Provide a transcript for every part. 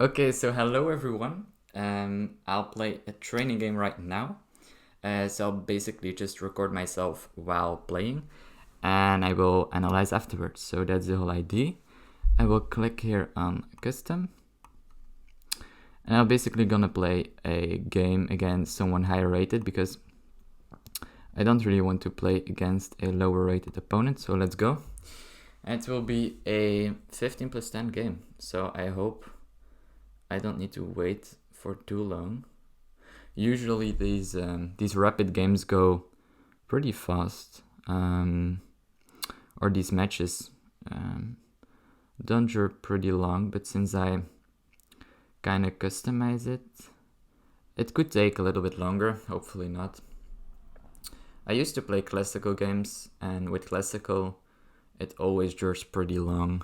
Okay, so hello everyone. I'll play a training game right now. So I'll basically just record myself while playing and I will analyze afterwards. So that's the whole idea. I will click here on custom and I'm basically gonna play a game against someone higher rated because I don't really want to play against a lower rated opponent. So let's go. And it will be a 15 plus 10 game. So I hope I don't need to wait for too long. Usually these rapid games go pretty fast, or these matches don't dure pretty long. But since I kind of customize it, it could take a little bit longer. Hopefully not. I used to play classical games, and with classical, it always dures pretty long,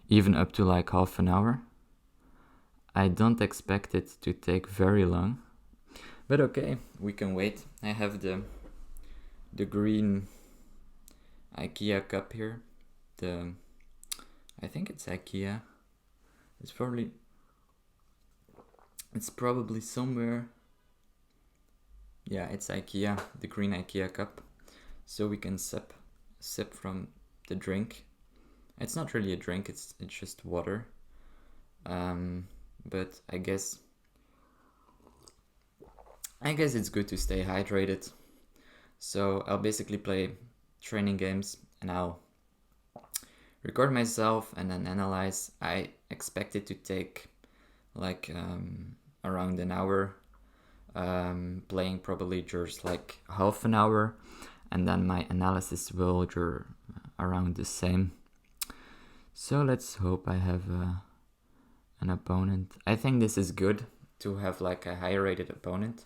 even up to like half an hour. I don't expect it to take very long, but okay, we can wait. I have the green IKEA cup here. I think it's IKEA. It's probably somewhere. Yeah, it's IKEA, the green IKEA cup. So we can sip from the drink. It's not really a drink, it's just water. But I guess it's good to stay hydrated. So I'll basically play training games and I'll record myself and then analyze. I expect it to take like around an hour. Playing probably just like half an hour, and then my analysis will dure around the same. So let's hope I have an opponent. I think this is good to have like a higher rated opponent,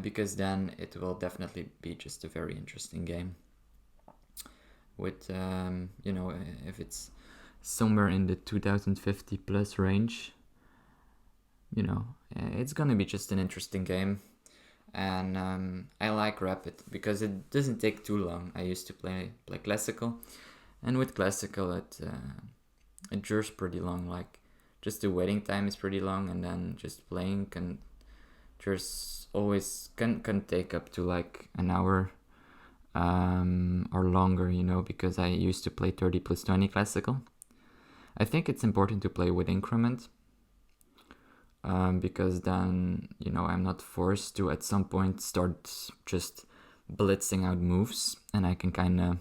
because then it will definitely be just a very interesting game. With if it's somewhere in the 2050 plus range, it's gonna be just an interesting game. And I like rapid because it doesn't take too long. I used to play classical, and with classical it dures pretty long. Like just the waiting time is pretty long, and then just playing can just always can take up to like an hour or longer. Because I used to play 30 plus 20 classical. I think it's important to play with increment. Because then I'm not forced to at some point start just blitzing out moves, and I can kind of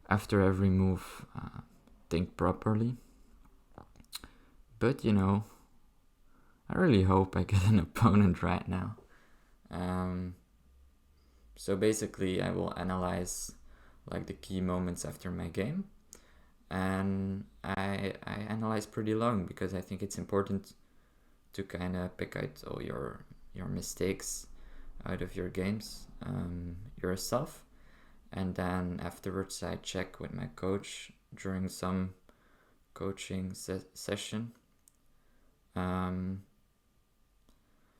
after every move think properly. But I really hope I get an opponent right now. So basically I will analyze like the key moments after my game, and I analyze pretty long because I think it's important to kind of pick out all your mistakes out of your games yourself. And then afterwards I check with my coach during some coaching session.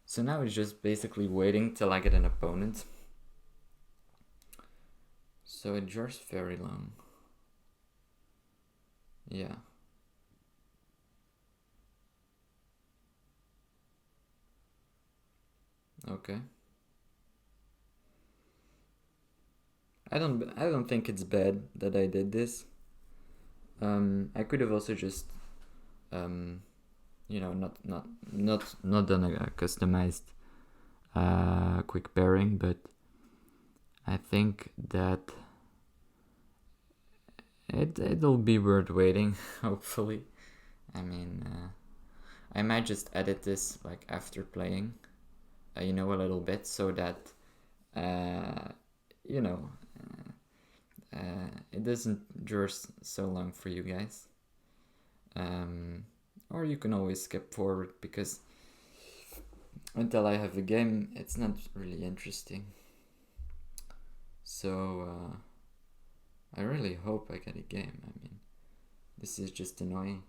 So now it's just basically waiting till I get an opponent. So it jars very long. Yeah. Okay. I don't think it's bad that I did this. I could have also just not done a customized quick pairing, but I think that it'll be worth waiting. Hopefully, I mean, I might just edit this like after playing, a little bit, so that you know it doesn't dure so long for you guys. Or you can always skip forward because until I have a game, it's not really interesting. So I really hope I get a game. I mean, this is just annoying.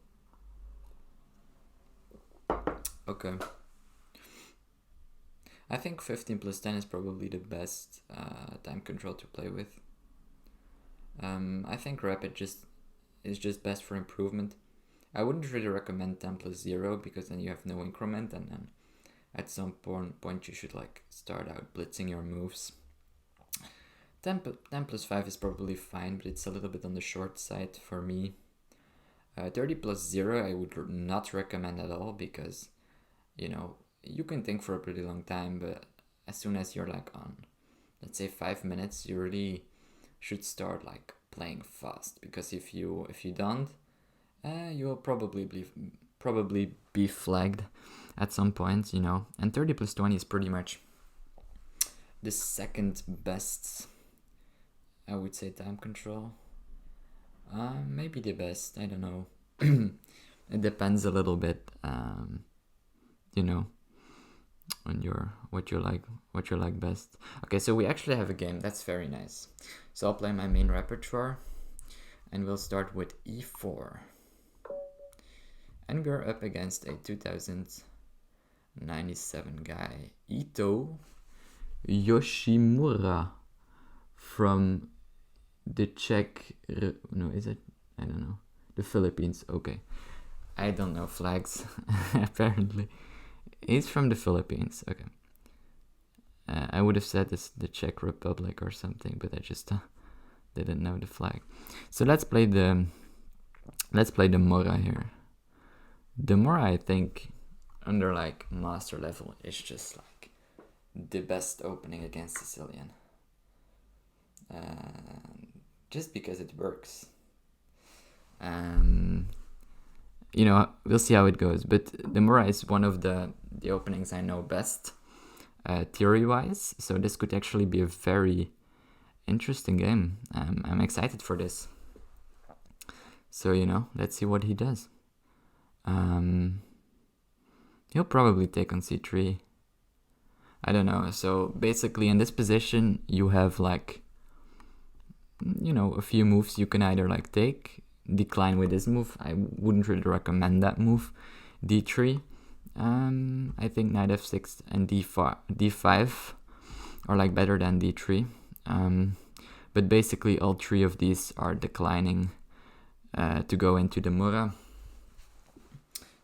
Okay. I think 15 plus 10 is probably the best time control to play with. I think rapid is just best for improvement. I wouldn't really recommend 10 plus 0 because then you have no increment, and then at some point you should like start out blitzing your moves. 10 plus 5 is probably fine, but it's a little bit on the short side for me. 30 plus 0 I would not recommend at all because, you know, you can think for a pretty long time, but as soon as you're like on, let's say 5 minutes, you really should start like playing fast, because if you don't, you will probably be flagged at some point, you know. And 30 plus 20 is pretty much the second best, I would say, time control. Maybe the best, I don't know. It depends a little bit, you know, on what you like best. Okay, so we actually have a game. That's very nice. So I'll play my main repertoire, and we'll start with e4. And we're up against a 2097 guy, Ito Yoshimura, from the Czech, no, is it? I don't know. The Philippines, okay. I don't know flags, apparently. He's from the Philippines, okay. I would have said this the Czech Republic or something, but I just didn't know the flag. So let's play the Morra here. The Morra, I think, under like master level, is just like the best opening against Sicilian. Just because it works. You know, we'll see how it goes. But the Morra is one of the openings I know best, theory-wise. So this could actually be a very interesting game. I'm excited for this. So, you know, let's see what he does. He'll probably take on c3. I don't know. So basically in this position, you have like, you know, a few moves you can either like take, decline with this move. I wouldn't really recommend that move. d3. I think knight f6 and d5 are like better than d3. But basically all three of these are declining to go into the Morra.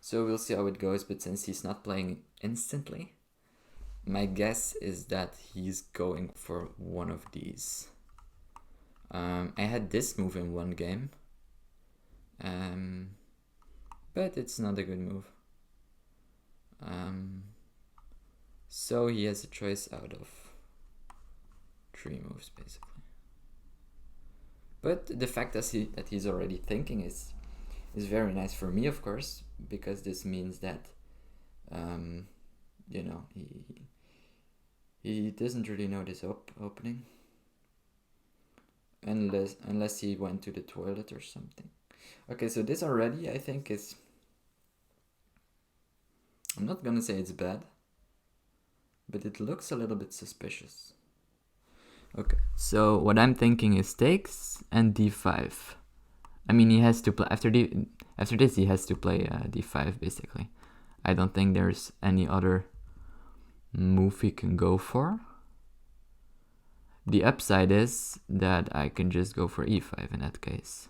So we'll see how it goes, but since he's not playing instantly, my guess is that he's going for one of these. I had this move in one game, but it's not a good move. So he has a choice out of 3 moves, basically. But the fact that he's already thinking is very nice for me, of course, because this means that, you know, he doesn't really know this opening, unless he went to the toilet or something. Okay, so this already, I think, is, I'm not gonna say it's bad, but it looks a little bit suspicious. Okay, so what I'm thinking is takes and d5. I mean, he has to play after this. He has to play d5 basically. I don't think there's any other move he can go for. The upside is that I can just go for e5 in that case,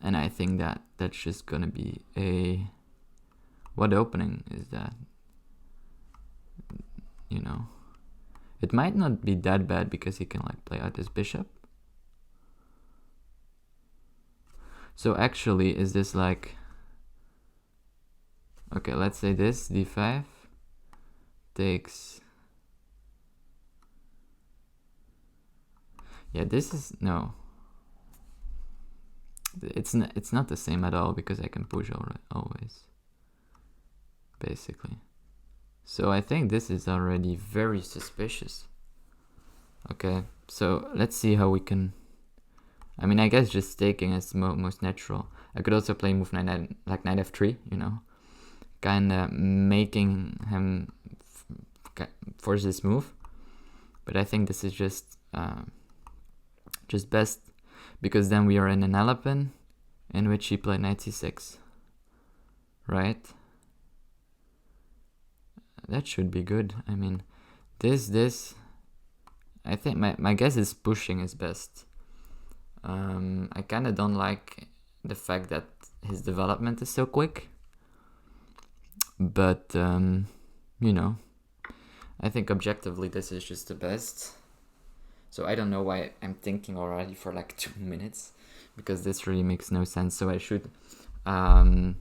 and I think that that's just gonna be a. What opening is that? You know, it might not be that bad because he can like play out his bishop. So actually, is this like, okay, let's say this, d5 takes, yeah, this is, no, it's not the same at all because I can push always, basically. So I think this is already very suspicious. Okay, so let's see how we can, I mean, I guess just taking is most natural. I could also play move like knight f3, you know, kind of making him force this move. But I think this is just best, because then we are in an elephant in which he played knight c6, right? That should be good. I mean, this. I think my guess is pushing is best. I kind of don't like the fact that his development is so quick. But, you know, I think objectively this is just the best. So I don't know why I'm thinking already for like 2 minutes, because this really makes no sense. So I should, I'm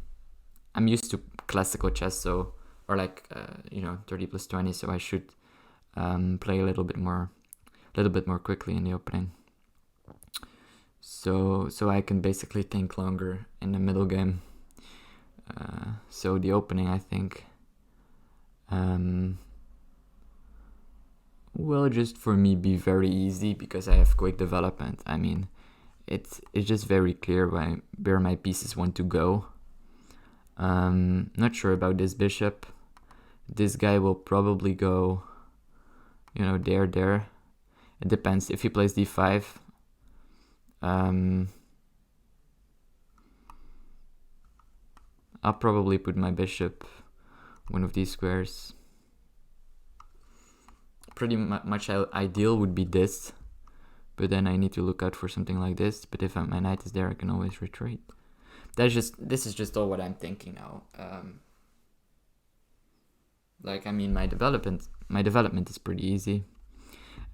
used to classical chess, so, or like, 30 plus 20, so I should play a little bit more quickly in the opening. So I can basically think longer in the middle game. So the opening, I think, will just for me be very easy because I have quick development. I mean, it's just very clear where my pieces want to go. Not sure about this bishop. This guy will probably go, there. It depends. If he plays d5, I'll probably put my bishop one of these squares. Pretty much ideal would be this, but then I need to look out for something like this. But if my knight is there, I can always retreat. This is just all what I'm thinking now. My development is pretty easy.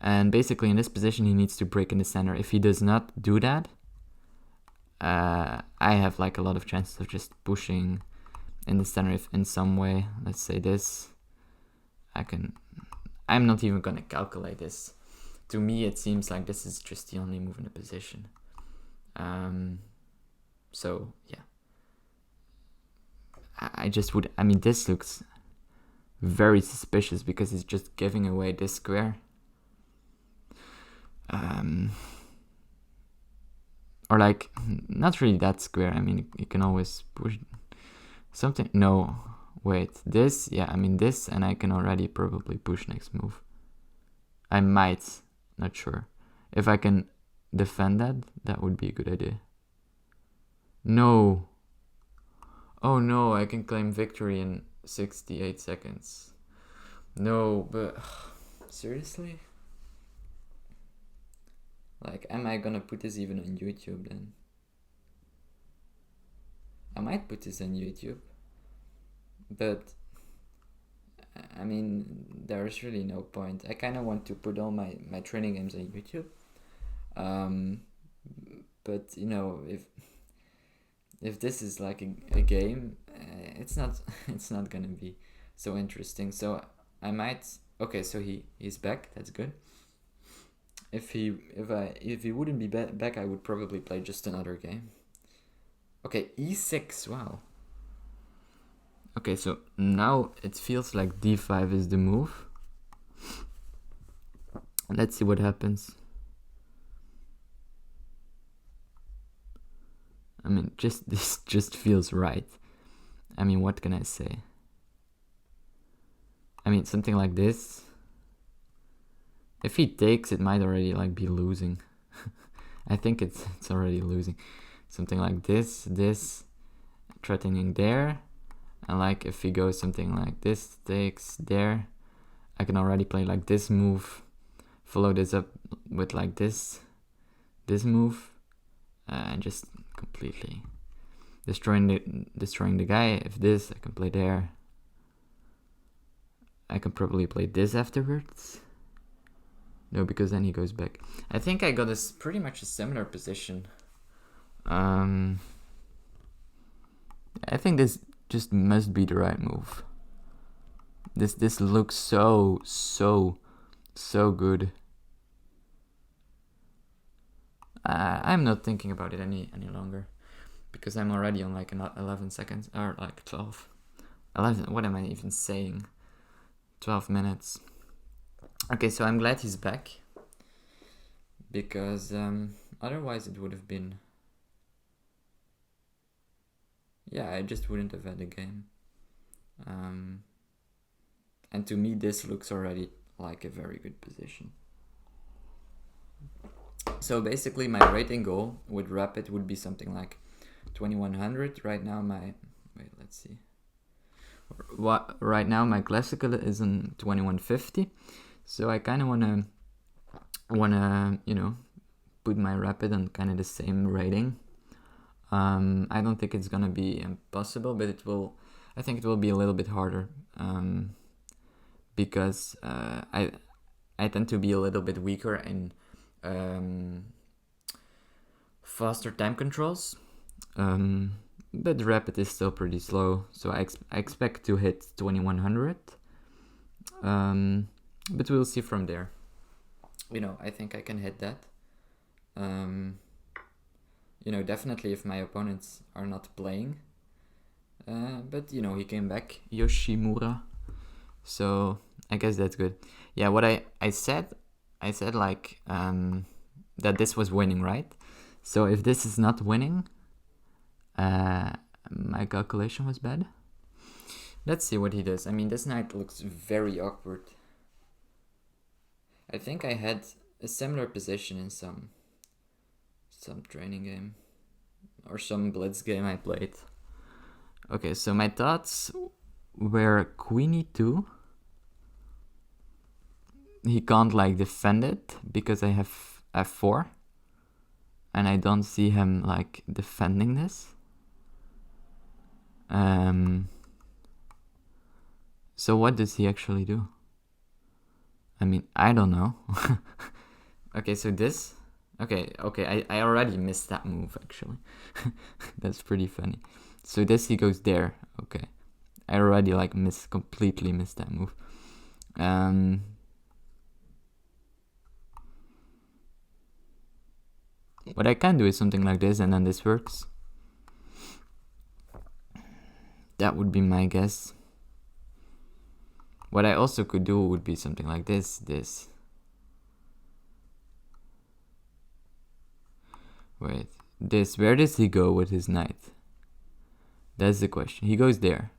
And basically in this position, he needs to break in the center. If he does not do that, I have like a lot of chances of just pushing in the center if in some way. Let's say this. I'm not even going to calculate this. To me, it seems like this is just the only move in the position. So, yeah. This looks very suspicious because it's just giving away this square. Or like, not really that square. I mean, you can always push something. No, wait, this, this, and I can already probably push next move. I might, not sure. If I can defend that would be a good idea. No. Oh no, I can claim victory in 68 seconds. No, but seriously? Like, am I gonna put this even on YouTube then? I might put this on YouTube. But, I mean, there's really no point. I kind of want to put all my training games on YouTube. But, if this is like a game, it's not gonna be so interesting. So I might... Okay, so he's back. That's good. If he wouldn't be back, I would probably play just another game. Okay, e6. Wow. Okay, so now it feels like d5 is the move. Let's see what happens. I mean, this just feels right. I mean, what can I say? I mean, something like this. If he takes, it might already like be losing. I think it's already losing. Something like this, threatening there. And like if he goes something like this, takes there, I can already play like this move, follow this up with like this move, and just completely destroying the guy. If this, I can play there. I can probably play this afterwards. No, because then he goes back. I think I got pretty much a similar position. I think this just must be the right move. This looks so good. I'm not thinking about it any longer because I'm already on like 11 seconds or like 12. 11. What am I even saying? 12 minutes. Okay, so I'm glad he's back because otherwise it would have been... Yeah, I just wouldn't have had a game. And to me, this looks already like a very good position. So basically, my rating goal with Rapid would be something like 2100. Right now, let's see. Right now, my Classical is in 2150. So I kind of wanna, put my Rapid on kind of the same rating. I don't think it's gonna be impossible, but I think it will be a little bit harder, because I tend to be a little bit weaker in faster time controls, but rapid is still pretty slow, so I expect to hit 2100, but we'll see from there. I think I can hit that. Definitely if my opponents are not playing. But, he came back, Yoshimura. So, I guess that's good. Yeah, what I said like, that this was winning, right? So, if this is not winning, my calculation was bad. Let's see what he does. I mean, this knight looks very awkward. I think I had a similar position in some training game or some blitz game I played. Okay, so my thoughts were queen e2. He can't like defend it because I have f4, and I don't see him like defending this. So what does he actually do? I mean, I don't know. Okay, so this. Okay, I already missed that move, actually. That's pretty funny. So this, he goes there. Okay. I already, like, completely missed that move. What I can do is something like this, and then this works. That would be my guess. What I also could do would be something like this. Wait, this. Where does he go with his knight? That's the question. He goes there.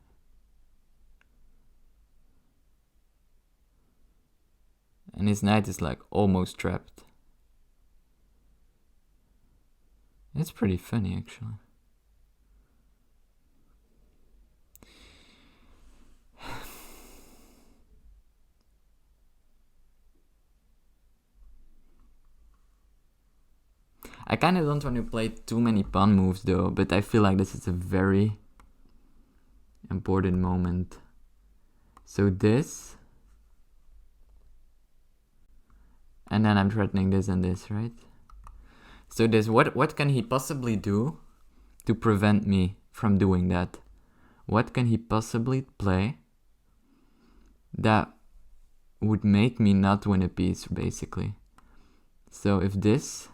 And his knight is like almost trapped. It's pretty funny, actually. I kind of don't want to play too many pawn moves though, but I feel like this is a very important moment. So this, and then I'm threatening this and this, right? So this, what can he possibly do to prevent me from doing that? What can he possibly play that would make me not win a piece, basically? So if this,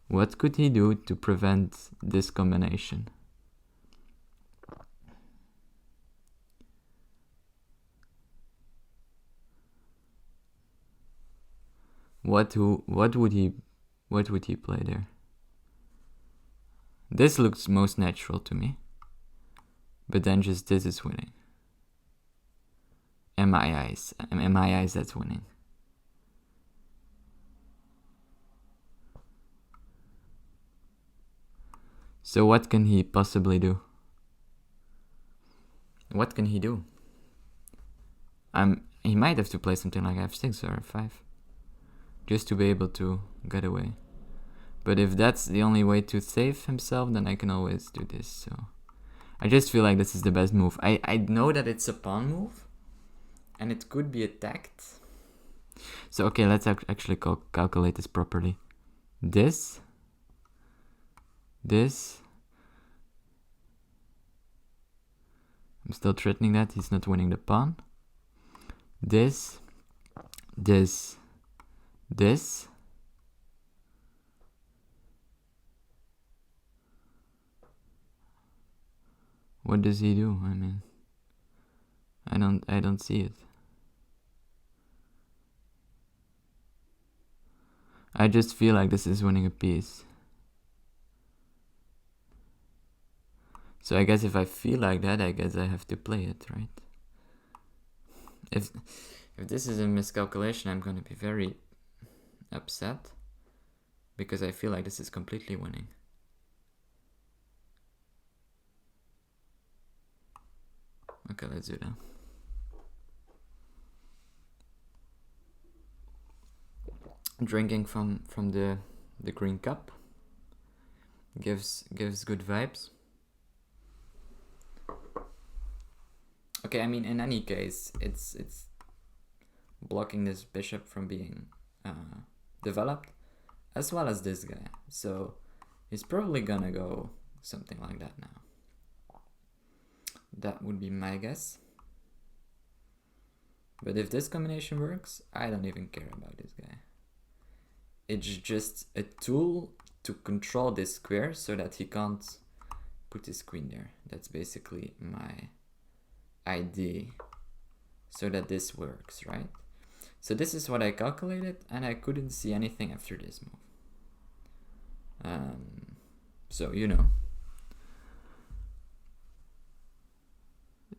what could he do to prevent this combination? What would he play there? This looks most natural to me. But then just this is winning. In my eyes, that's winning. So what can he possibly do? What can he do? He might have to play something like f6 or f5, just to be able to get away. But if that's the only way to save himself, then I can always do this. So I just feel like this is the best move. I know that it's a pawn move, and it could be attacked. So okay, let's actually calculate this properly. This. I'm still threatening that he's not winning the pawn. This. What does he do? I mean, I don't see it. I just feel like this is winning a piece. So I guess if I feel like that, I guess I have to play it, right? If this is a miscalculation, I'm going to be very upset, because I feel like this is completely winning. Okay, let's do that. Drinking from the green cup. Gives good vibes. Okay, I mean, in any case, it's blocking this bishop from being developed, as well as this guy. So he's probably gonna go something like that now. That would be my guess. But if this combination works, I don't even care about this guy. It's just a tool to control this square so that he can't put his queen there. That's basically my idea, so that this works, right? So this is what I calculated, and I couldn't see anything after this move. So, you know,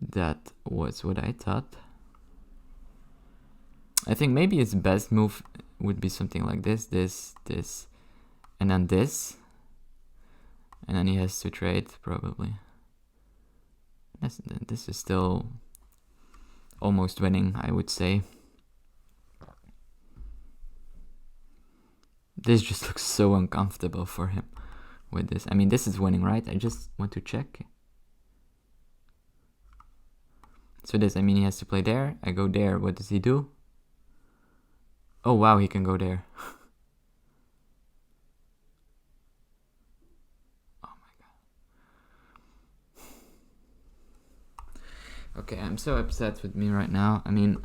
that was what I thought. I think maybe his best move would be something like this, and then this. And then he has to trade, probably. This is still almost winning, I would say. This just looks so uncomfortable for him with this. I mean, this is winning, right? I just want to check. So this, I mean, he has to play there. I go there. What does he do? Oh, wow, he can go there. Oh, my God. Okay, I'm so upset with me right now. I mean,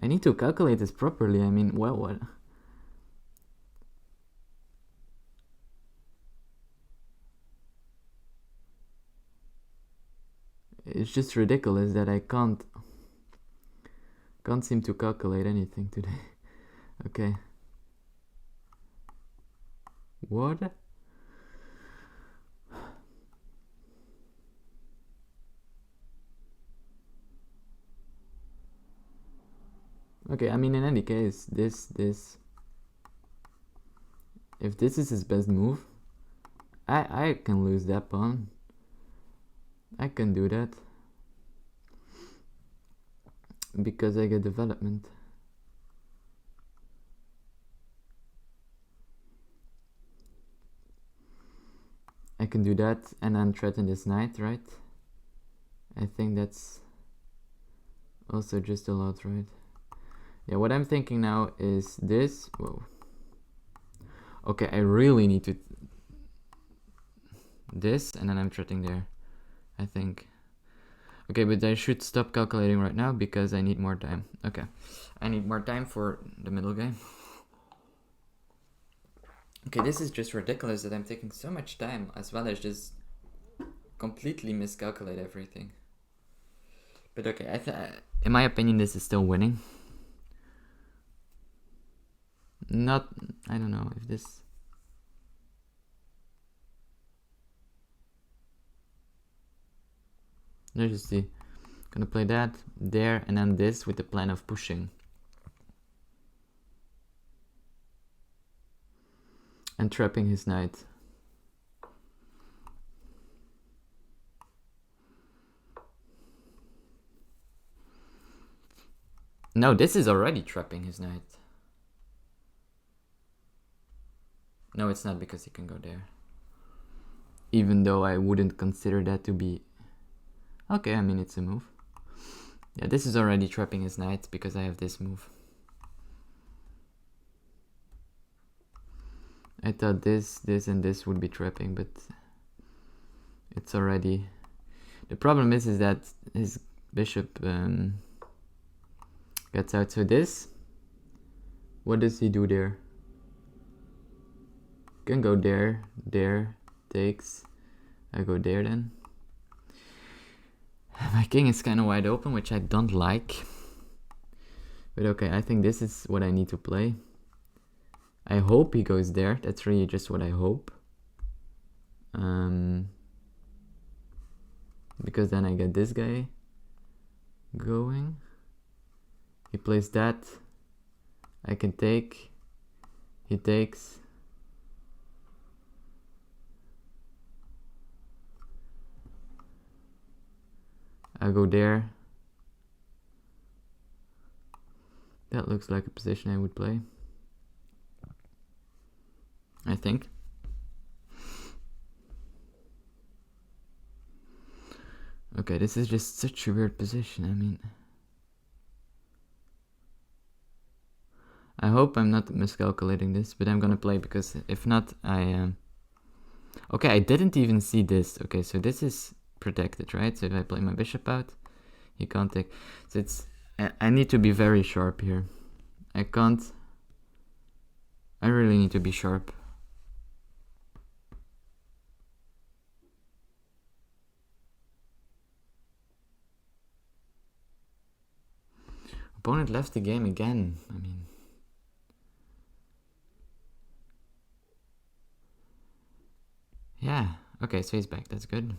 I need to calculate this properly. I mean, what? It's just ridiculous that I can't seem to calculate anything today. Okay. What? Okay, I mean, in any case, this, if this is his best move, I can lose that pawn. I can do that. Because I get development. I can do that and then threaten this knight, right? I think that's also just a lot, right? Yeah, what I'm thinking now is this. Whoa. Okay, I really need to... This, and then I'm threatening there, I think. Okay, but I should stop calculating right now because I need more time. Okay, I need more time for the middle game. Okay, this is just ridiculous that I'm taking so much time, as well as just completely miscalculate everything. But okay, in my opinion, this is still winning. Not, I don't know if this... Let's just see. Gonna play that, there, and then this with the plan of pushing. And trapping his knight. No, this is already trapping his knight. No, it's not, because he can go there. Even though I wouldn't consider that to be... Okay, I mean, it's a move. Yeah, this is already trapping his knight because I have this move. I thought this, and this would be trapping, but it's already... The problem is that his bishop gets out. So this, what does he do there? Can go there, takes. I go there then. My king is kind of wide open, which I don't like. But okay, I think this is what I need to play. I hope he goes there. That's really just what I hope. Because then I get this guy going. He plays that. I can take. He takes. I go there. That looks like a position I would play. I think. Okay, this is just such a weird position. I mean, I hope I'm not miscalculating this, but I'm gonna play, because if not, I am. Okay, I didn't even see this. Okay, so this is protected, right? So if I play my bishop out, he can't take. So it's. I need to be very sharp here. I can't. I really need to be sharp. Opponent left the game again. I mean. Yeah. Okay, so he's back. That's good.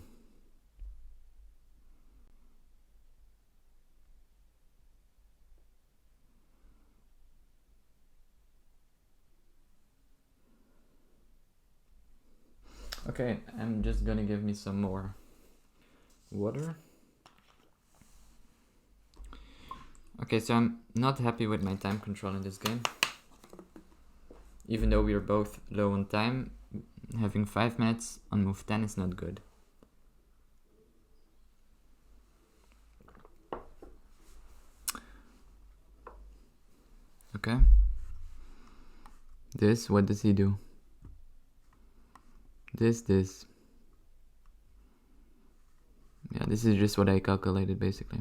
Okay, I'm just gonna give me some more water. Okay, so I'm not happy with my time control in this game. Even though we are both low on time, having 5 mats on move 10 is not good. Okay. This, what does he do? This. Yeah, this is just what I calculated basically.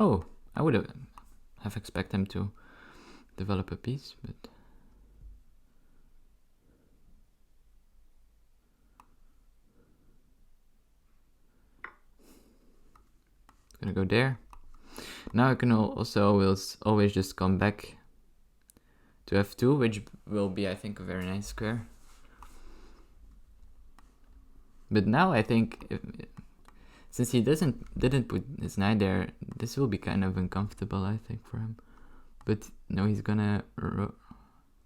Oh, I would have expected him to develop a piece, but gonna go there. Now I can also always just come back to f2, which will be, I think, a very nice square. But now I think, since he didn't put his knight there, this will be kind of uncomfortable, I think, for him. But no, he's gonna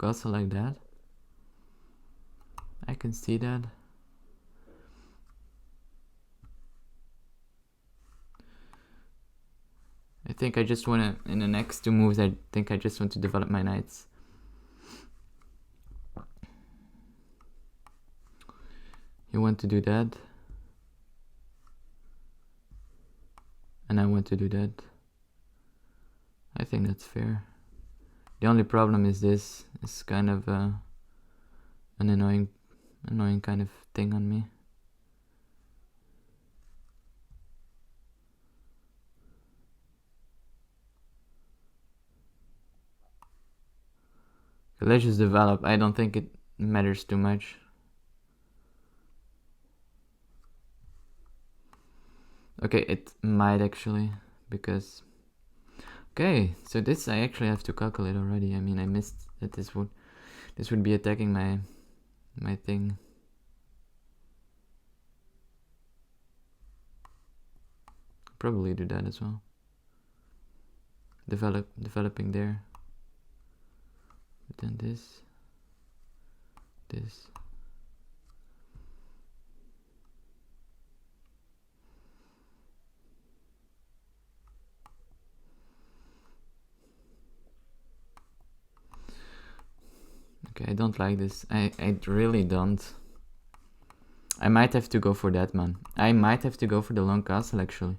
castle like that. I can see that. I think I just wanna, in the next 2 moves, I think I just want to develop my knights. You want to do that. And I want to do that. I think that's fair. The only problem is this is kind of an annoying kind of thing on me. Let's just develop. I don't think it matters too much. Okay, it might actually, because... Okay, so this I actually have to calculate already. I mean, I missed that this would be attacking my thing. Probably do that as well. Developing there. But then this. Okay, I don't like this. I really don't. I might have to go for that, man. I might have to go for the long castle, actually.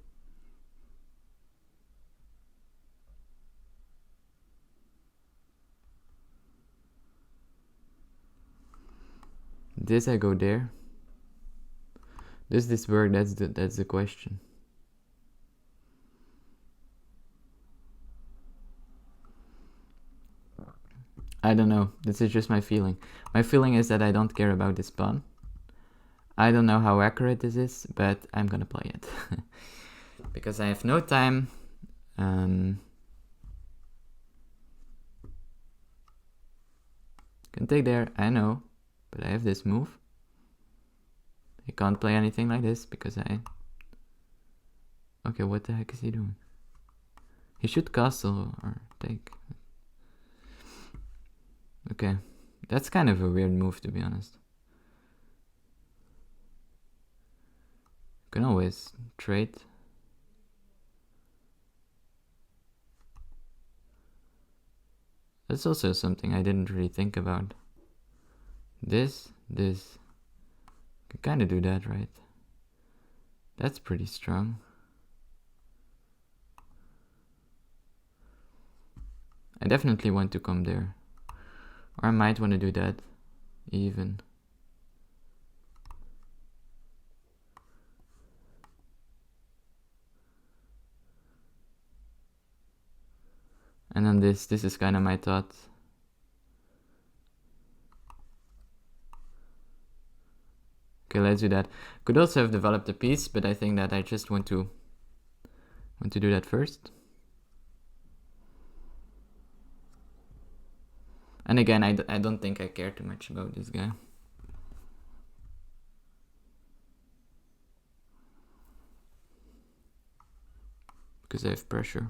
This I go there. Does this work? That's the question. I don't know. This is just my feeling. My feeling is that I don't care about this pawn. I don't know how accurate this is, but I'm gonna play it. Because I have no time. Can take there, I know. But I have this move. He can't play anything like this because Okay, what the heck is he doing? He should castle or take. Okay, that's kind of a weird move, to be honest. Can always trade. That's also something I didn't really think about. This. Can kind of do that, right? That's pretty strong. I definitely want to come there. Or I might want to do that, even. And then this is kind of my thought. Okay, let's do that. Could also have developed a piece, but I think that I just want to do that first. And again, I don't think I care too much about this guy. Because I have pressure.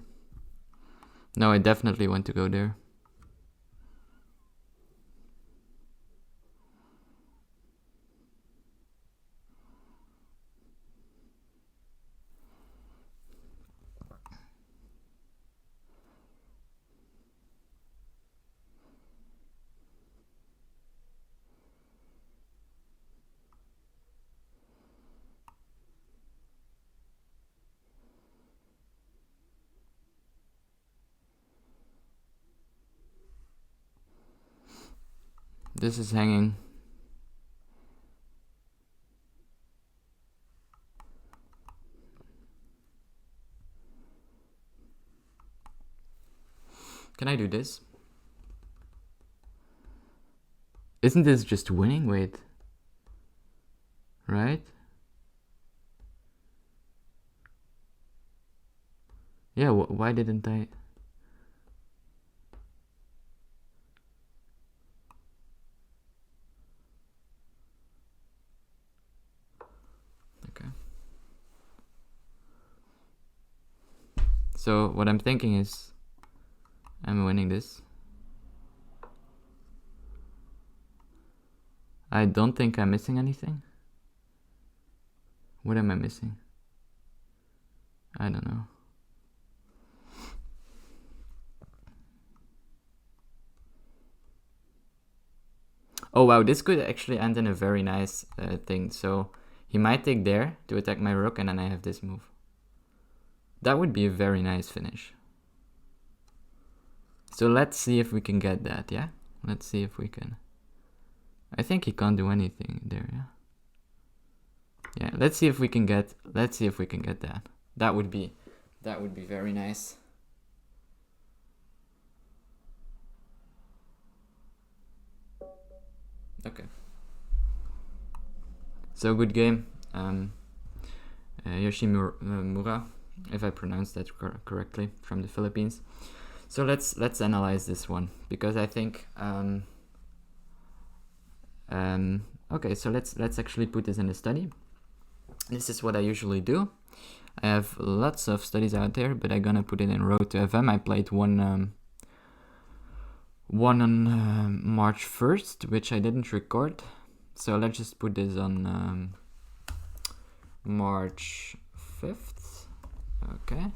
No, I definitely want to go there. This is hanging. Can I do this? Isn't this just winning? Wait. Right? Yeah, why didn't I? Okay. So what I'm thinking is I'm winning this. I don't think I'm missing anything. What am I missing? I don't know. Oh wow, this could actually end in a very nice thing. So he might take there to attack my rook, and then I have this move. That would be a very nice finish. So let's see if we can get that, yeah? Let's see if we can. I think he can't do anything there, yeah? Yeah, let's see if we can get that. That would be very nice. Okay. So good game. Smith-Morra, if I pronounced that correctly, from the Philippines. So let's analyze this one, because I think okay, so let's actually put this in a study. This is what I usually do. I have lots of studies out there, but I'm gonna put it in Road to FM. I played one on March 1st, which I didn't record. So let's just put this on March 5th. Okay.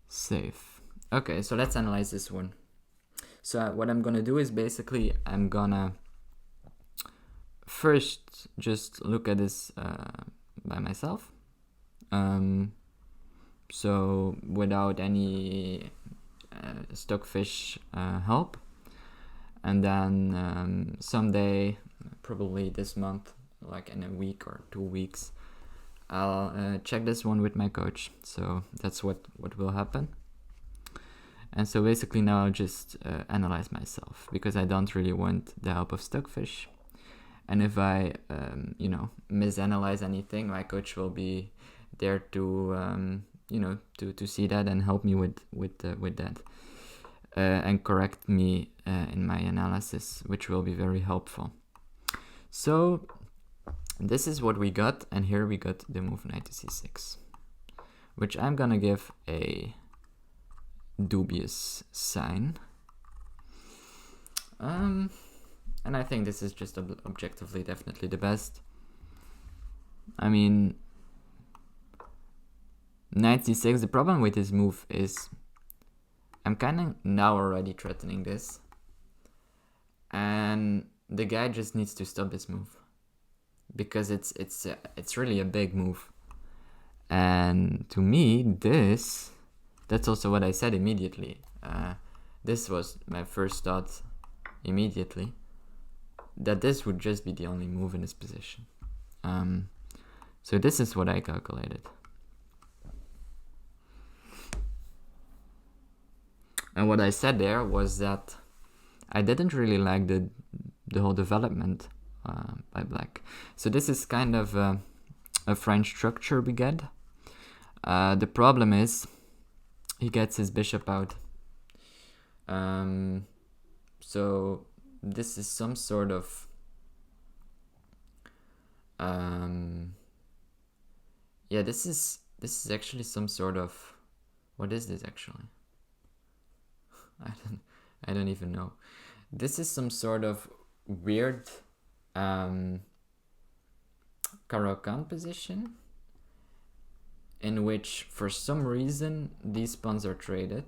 Save. Okay, so let's analyze this one. So what I'm gonna do is basically I'm gonna first just look at this by myself. So without any Stockfish help. And then someday, probably this month, like in a week or 2 weeks, I'll check this one with my coach. So that's what will happen. And so basically now I'll just analyze myself, because I don't really want the help of Stockfish. And if I, misanalyze anything, my coach will be there to, to see that and help me with that. And correct me in my analysis, which will be very helpful. So This is what we got, and here we got the move knight to c6, which I'm gonna give a dubious sign. And I think this is just objectively definitely the best. I mean, knight c6, the problem with this move is I'm kind of now already threatening this, and the guy just needs to stop this move because it's really a big move. And to me, that's also what I said immediately. This was my first thought immediately, that this would just be the only move in this position. So this is what I calculated. And what I said there was that I didn't really like the whole development by black. So this is kind of a French structure we get. The problem is he gets his bishop out. So this is some sort of yeah, this is actually some sort of, what is this actually? I don't even know. This is some sort of weird Caro-Kann position in which for some reason these pawns are traded.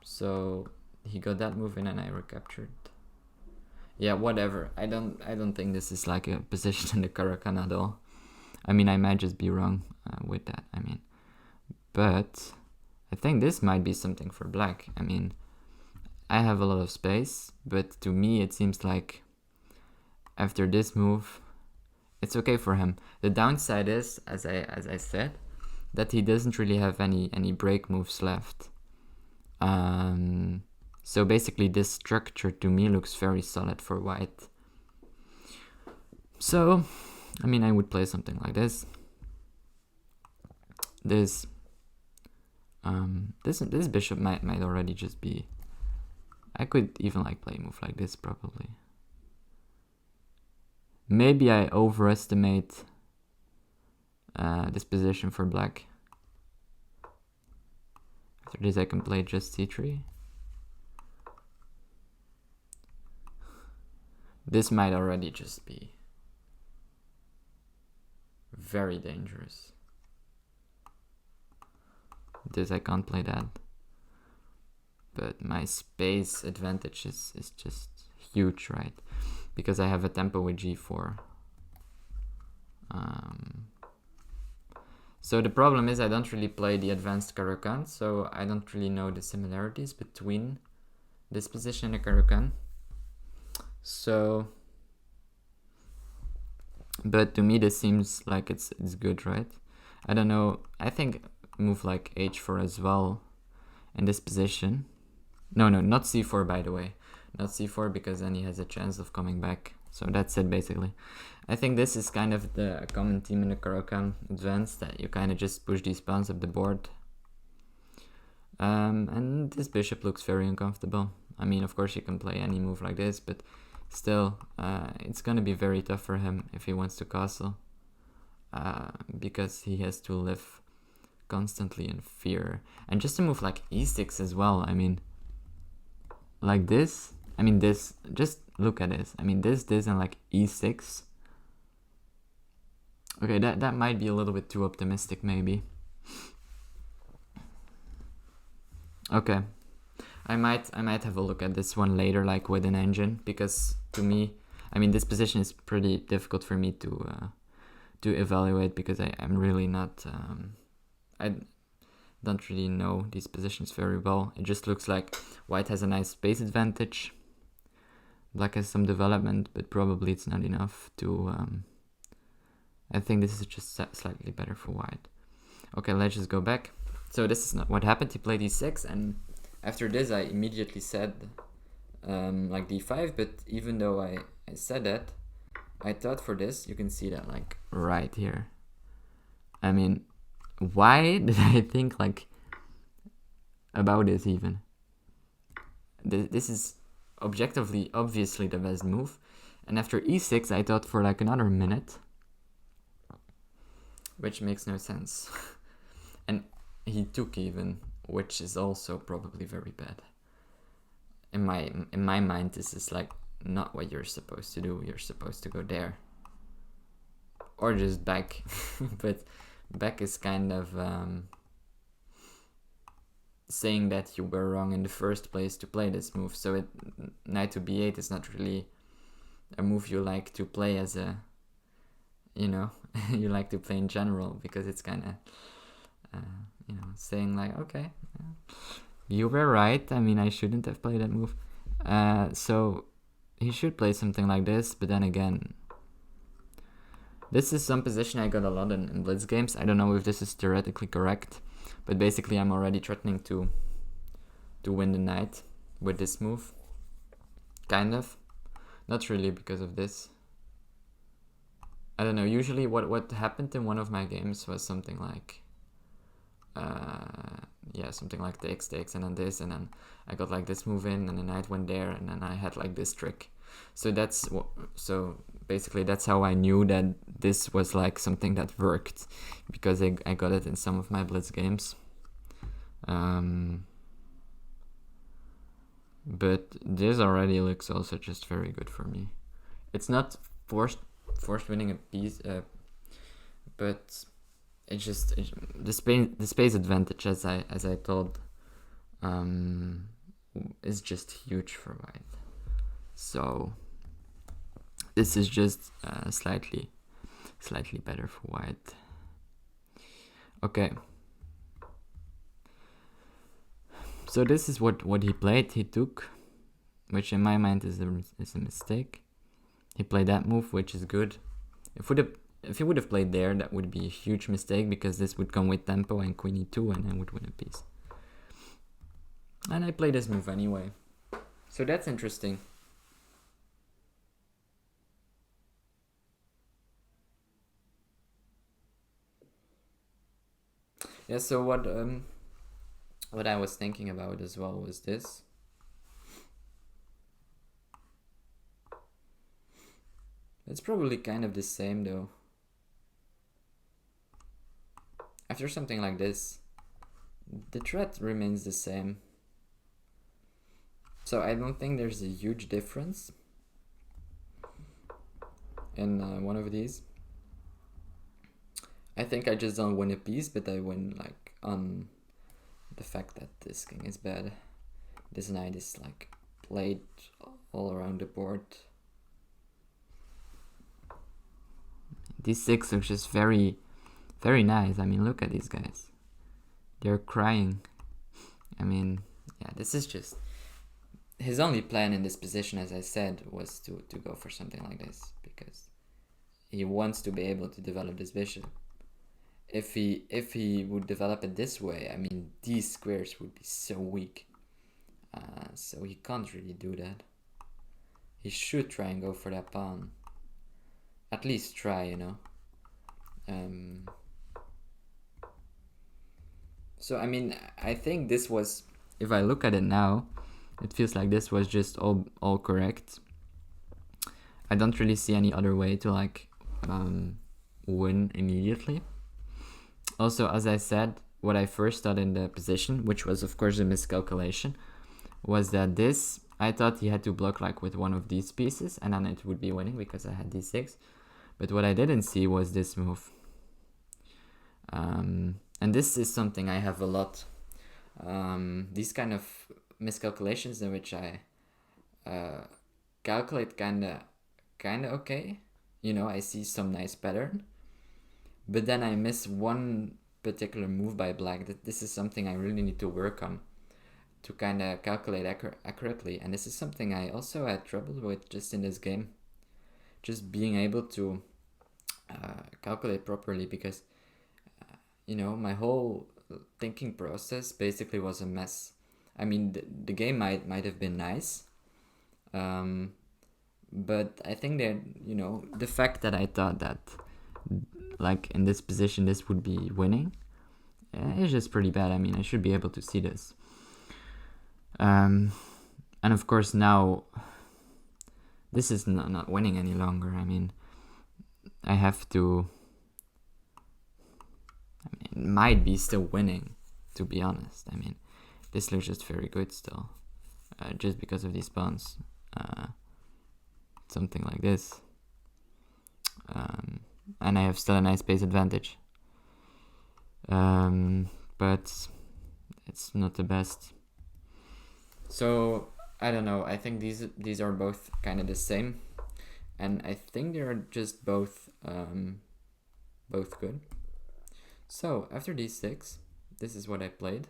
So he got that move in and I recaptured. Yeah, whatever. I don't think this is like a position in the Caro-Kann at all. I mean, I might just be wrong with that. I mean, but I think this might be something for black. I mean, I have a lot of space, but to me it seems like after this move, it's okay for him. The downside is, as I said, that he doesn't really have any break moves left. So basically this structure to me looks very solid for white. So, I mean, I would play something like this. This bishop might already just be, I could even like play a move like this probably. Maybe I overestimate this position for black. After this I can play just c3. This might already just be very dangerous. This I can't play that. But my space advantage is just huge, right? Because I have a tempo with g4. So the problem is I don't really play the advanced Caro-Kann, so I don't really know the similarities between this position and the Caro-Kann. So, but to me this seems like it's good, right? I don't know. I think move like h4 as well in this position. No, not c4, by the way. Not c4, because then he has a chance of coming back. So that's it, basically. I think this is kind of the common theme in the Caro-Kann advanced, that you kind of just push these pawns up the board. And this bishop looks very uncomfortable. I mean, of course you can play any move like this, but still, it's gonna be very tough for him if he wants to castle. Because he has to live constantly in fear. And just a move like e6 as well, I mean, like this, I mean this, just look at this. I mean this and like e6. Okay, that might be a little bit too optimistic maybe. Okay, I might have a look at this one later, like with an engine, because to me, I mean this position is pretty difficult for me to evaluate, because I'm really not, I don't really know these positions very well. It just looks like white has a nice space advantage. Black has some development, but probably it's not enough to, I think this is just slightly better for white. Okay, let's just go back. So this is not what happened. He played e6, and after this I immediately said like d5, but even though I said that, I thought for this, you can see that like right here. I mean, why did I think like about this even? This is objectively, obviously the best move. And after e6, I thought for like another minute, which makes no sense. And he took even, which is also probably very bad. In my mind, this is like not what you're supposed to do. You're supposed to go there, or just back. But back is kind of saying that you were wrong in the first place to play this move. So knight to b8 is not really a move you like to play as a, you like to play in general, because it's kind of, saying like, okay, you were right. I mean, I shouldn't have played that move. So he should play something like this, but then again, this is some position I got a lot in blitz games. I don't know if this is theoretically correct, but basically I'm already threatening to win the knight with this move. Kind of. Not really because of this. I don't know, usually what happened in one of my games was something like something like takes and then this, and then I got like this move in and the knight went there, and then I had like this trick. So basically that's how I knew that this was like something that worked, because I got it in some of my blitz games. But this already looks also just very good for me. It's not forced winning a piece, but the space advantage, as I told, is just huge for white. So this is just slightly better for white. Okay. So this is what he played. He took, which in my mind is a mistake. He played that move, which is good. If he would have played there, that would be a huge mistake, because this would come with tempo and queen e2, and I would win a piece. And I play this move anyway. So that's interesting. Yeah, so what I was thinking about as well was this. It's probably kind of the same though. After something like this, the threat remains the same. So I don't think there's a huge difference in one of these. I think I just don't win a piece, but I win like on the fact that this king is bad. This knight is like played all around the board. These six are just very, very nice. I mean, look at these guys. They're crying. I mean, yeah, this is just... His only plan in this position, as I said, was to go for something like this, because he wants to be able to develop this bishop. If he would develop it this way, I mean, these squares would be so weak. So he can't really do that. He should try and go for that pawn. At least try, you know. So, I mean, I think this was... If I look at it now, it feels like this was just all correct. I don't really see any other way to, like, win immediately. Also, as I said, what I first thought in the position, which was of course a miscalculation, was that this, I thought he had to block like with one of these pieces, and then it would be winning because I had d6. But what I didn't see was this move. And this is something I have a lot. These kind of miscalculations in which I calculate kinda okay. You know, I see some nice pattern. But then I miss one particular move by black. This is something I really need to work on to kind of calculate accurately. And this is something I also had trouble with just in this game. Just being able to calculate properly, because, you know, my whole thinking process basically was a mess. I mean, the game might have been nice. But I think that, you know, the fact that I thought that, like, in this position this would be winning, it's just pretty bad. I mean, I should be able to see this. And of course now, this is not winning any longer. I mean, I have to... I mean, it might be still winning, to be honest. I mean, this looks just very good still. Just because of these pawns. Something like this. And I have still a nice base advantage. But it's not the best. So, I don't know. I think these are both kind of the same. And I think they are just both good. So, after d6, this is what I played.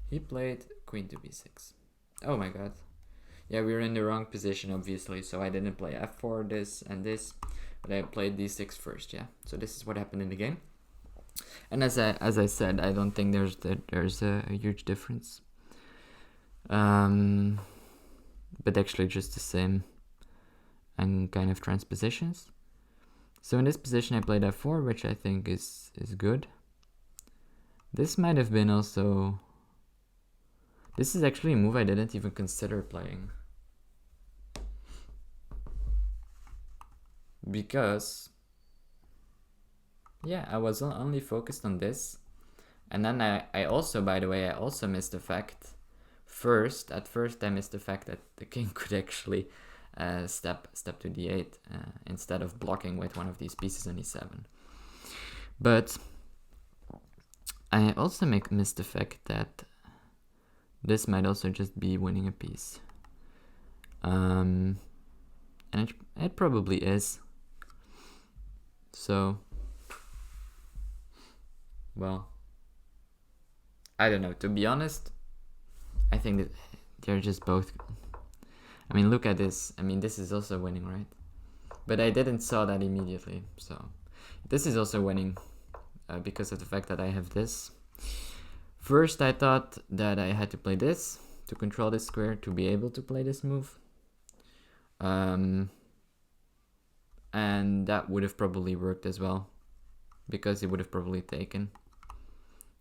He played queen to b6. Oh my god. Yeah, we were in the wrong position, obviously, so I didn't play f4, this, and this, but I played d6 first, yeah. So this is what happened in the game. And as I said, I don't think there's a huge difference. But actually just the same and kind of transpositions. So in this position I played f4, which I think is good. This might have been also... This is actually a move I didn't even consider playing. Because... yeah, I was only focused on this. And then I also, by the way, I also missed the fact... At first I missed the fact that the king could actually step to d8 instead of blocking with one of these pieces on e7. But I also missed the fact that this might also just be winning a piece. And it probably is. So, well, I don't know. To be honest, I think that they're just both... I mean, look at this. I mean, this is also winning, right? But I didn't saw that immediately. So, this is also winning because of the fact that I have this. First, I thought that I had to play this to control this square to be able to play this move. And that would have probably worked as well, because he would have probably taken.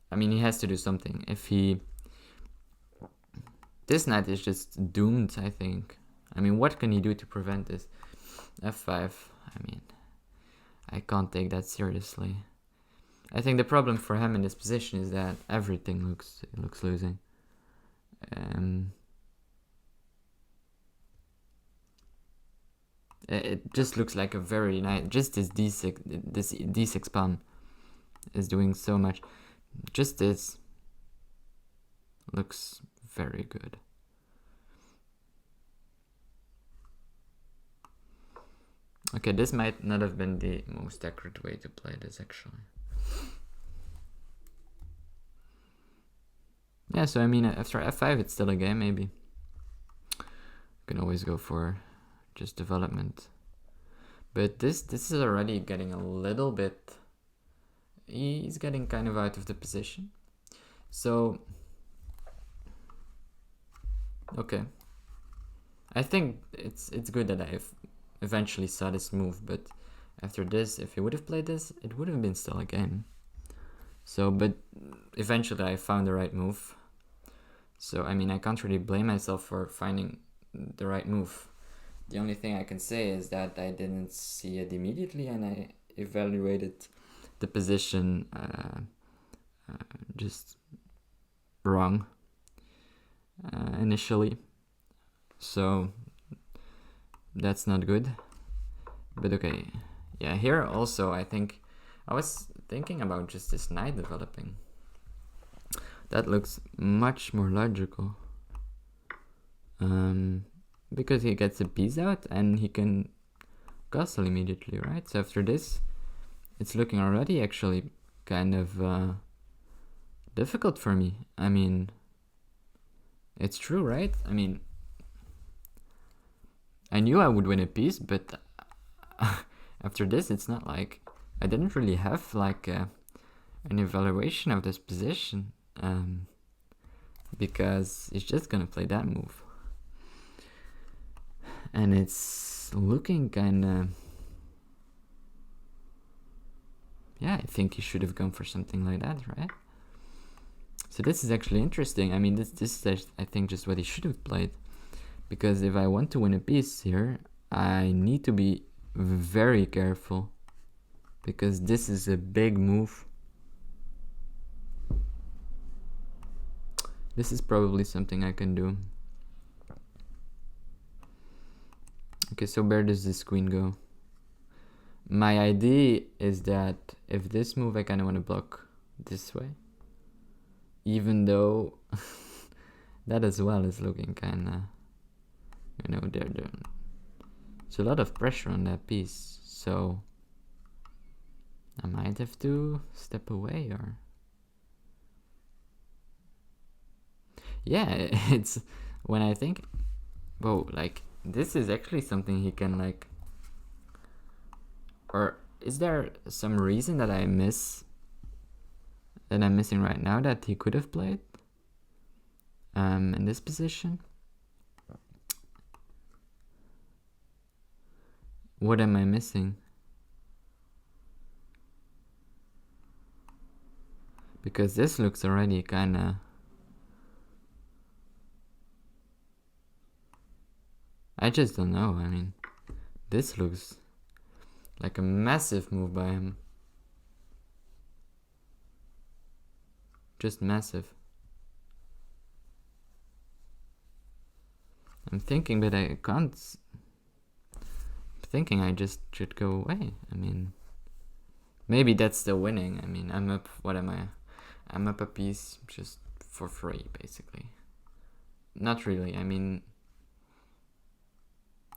I mean, he has to do something. If he... This knight is just doomed, I think. I mean, what can he do to prevent this? f5. I mean, I can't take that seriously. I think the problem for him in this position is that everything looks losing. It just looks like a very nice... Just this d6 pawn is doing so much. Just this looks very good. Okay, this might not have been the most accurate way to play this, actually. Yeah, so I mean, after f5 it's still a game, maybe. You can always go for just development. But this is already getting a little bit... He's getting kind of out of the position. So... Okay. I think it's good that I eventually saw this move, but after this, if he would have played this, it would have been still a game. So, but eventually I found the right move. So, I mean, I can't really blame myself for finding the right move. The only thing I can say is that I didn't see it immediately, and I evaluated the position just wrong initially. So that's not good. But okay, yeah, here also I think I was thinking about just this knight developing. That looks much more logical. Because he gets a piece out and he can castle immediately, right? So after this, it's looking already actually kind of difficult for me. I mean, it's true, right? I mean, I knew I would win a piece, but after this, it's not like I didn't really have like an evaluation of this position, because he's just gonna play that move, and it's looking kind of... Yeah, I think he should have gone for something like that, right? So this is actually interesting. I mean, this is, I think, just what he should have played. Because if I want to win a piece here, I need to be very careful. Because this is a big move. This is probably something I can do. Okay, so where does this queen go? My idea is that if this move, I kind of want to block this way. Even though that as well is looking kind of, you know, there's a lot of pressure on that piece. So I might have to step away or... Yeah, it's when I think, whoa, like this is actually something he can like, or is there some reason that I'm missing right now that he could have played in this position? What am I missing? Because this looks already kinda... I just don't know. I mean, this looks like a massive move by him. Just massive. I'm thinking, but I can't. I'm thinking I just should go away. I mean, maybe that's the winning. I mean, I'm up. What am I? I'm up a piece just for free, basically. Not really. I mean,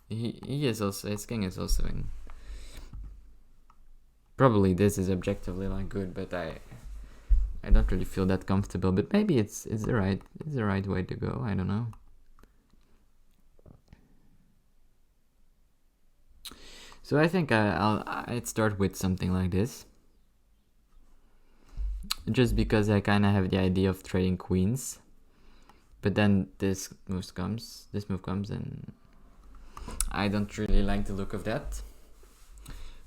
he is also, his king is also in. Probably this is objectively like good, but I don't really feel that comfortable. But maybe it's the right way to go. I don't know. So I think I'd start with something like this, just because I kind of have the idea of trading queens, but then this move comes, and I don't really like the look of that.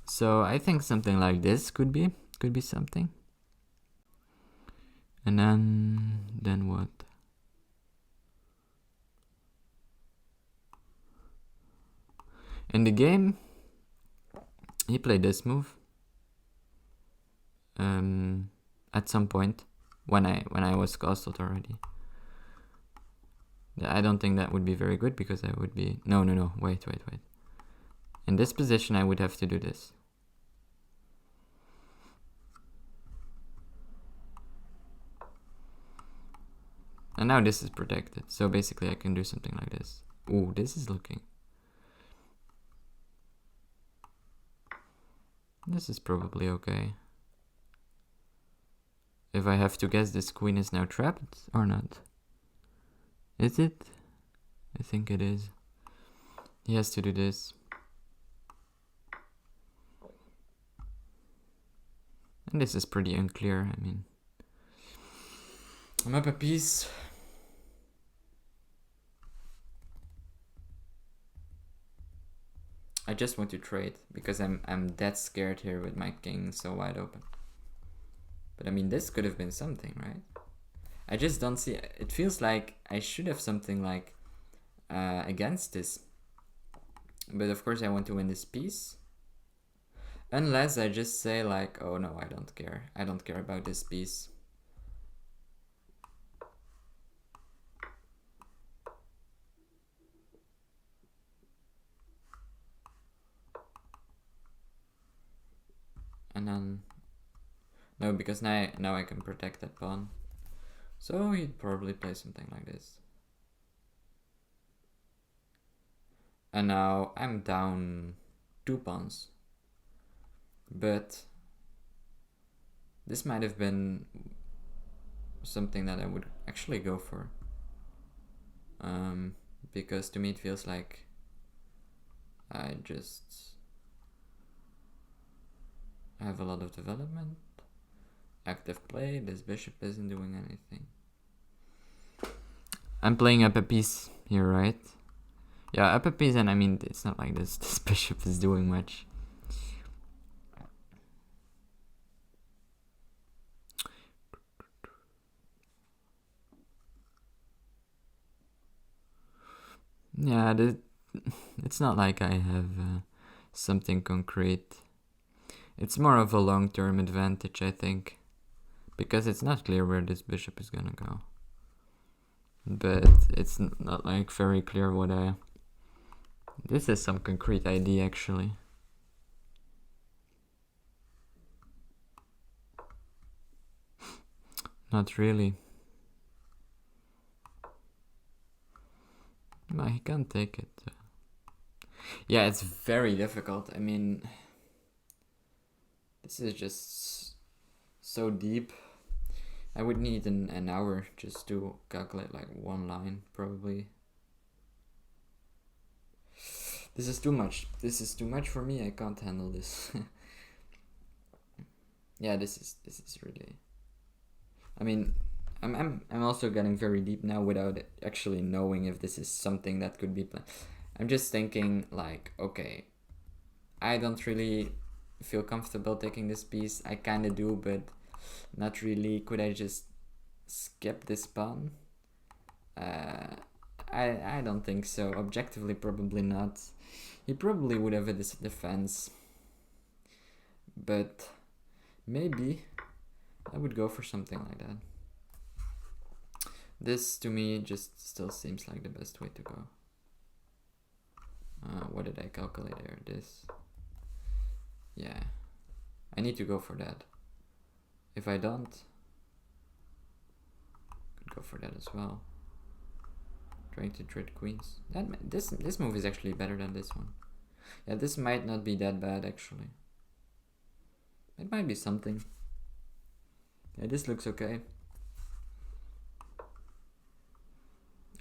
So I think something like this could be something. And then what? In the game, he played this move. At some point, when I was castled already. I don't think that would be very good because I would be... No, wait. In this position, I would have to do this. And now this is protected, so basically I can do something like this. Ooh, this is looking... This is probably okay. If I have to guess, this queen is now trapped or not? Is it? I think it is. He has to do this. And this is pretty unclear, I mean. I'm up a piece. I just want to trade because I'm that scared here with my king so wide open. But I mean, this could have been something, right? I just don't see... It feels like I should have something like against this. But of course I want to win this piece. Unless I just say like, oh no, I don't care. I don't care about this piece. And then... No, because now I can protect that pawn. So he'd probably play something like this. And now I'm down 2 pawns. But this might have been something that I would actually go for. Because to me it feels like I just have a lot of development. Active play, this bishop isn't doing anything. I'm playing up a piece here, right? Yeah, up a piece, and I mean, it's not like this bishop is doing much. Yeah, it's not like I have something concrete. It's more of a long-term advantage, I think, because it's not clear where this bishop is gonna go. But it's not like very clear what I... This is some concrete idea, actually. Not really. No, he can't take it. Yeah, it's very difficult. I mean, this is just so deep. I would need an hour just to calculate like one line, probably. This is too much. This is too much for me. I can't handle this. Yeah, this is really... I mean, I'm also getting very deep now without actually knowing if this is something that could be planned. I'm just thinking like, okay, I don't really feel comfortable taking this piece. I kind of do, but not really. Could I just skip this pawn? I don't think so. Objectively, probably not. He probably would have a defense, but maybe I would go for something like that. This to me just still seems like the best way to go. What did I calculate here? This. Yeah, I need to go for that. If I don't, could go for that as well. Trying to trade queens. This move is actually better than this one. Yeah, this might not be that bad actually. It might be something. Yeah, this looks okay.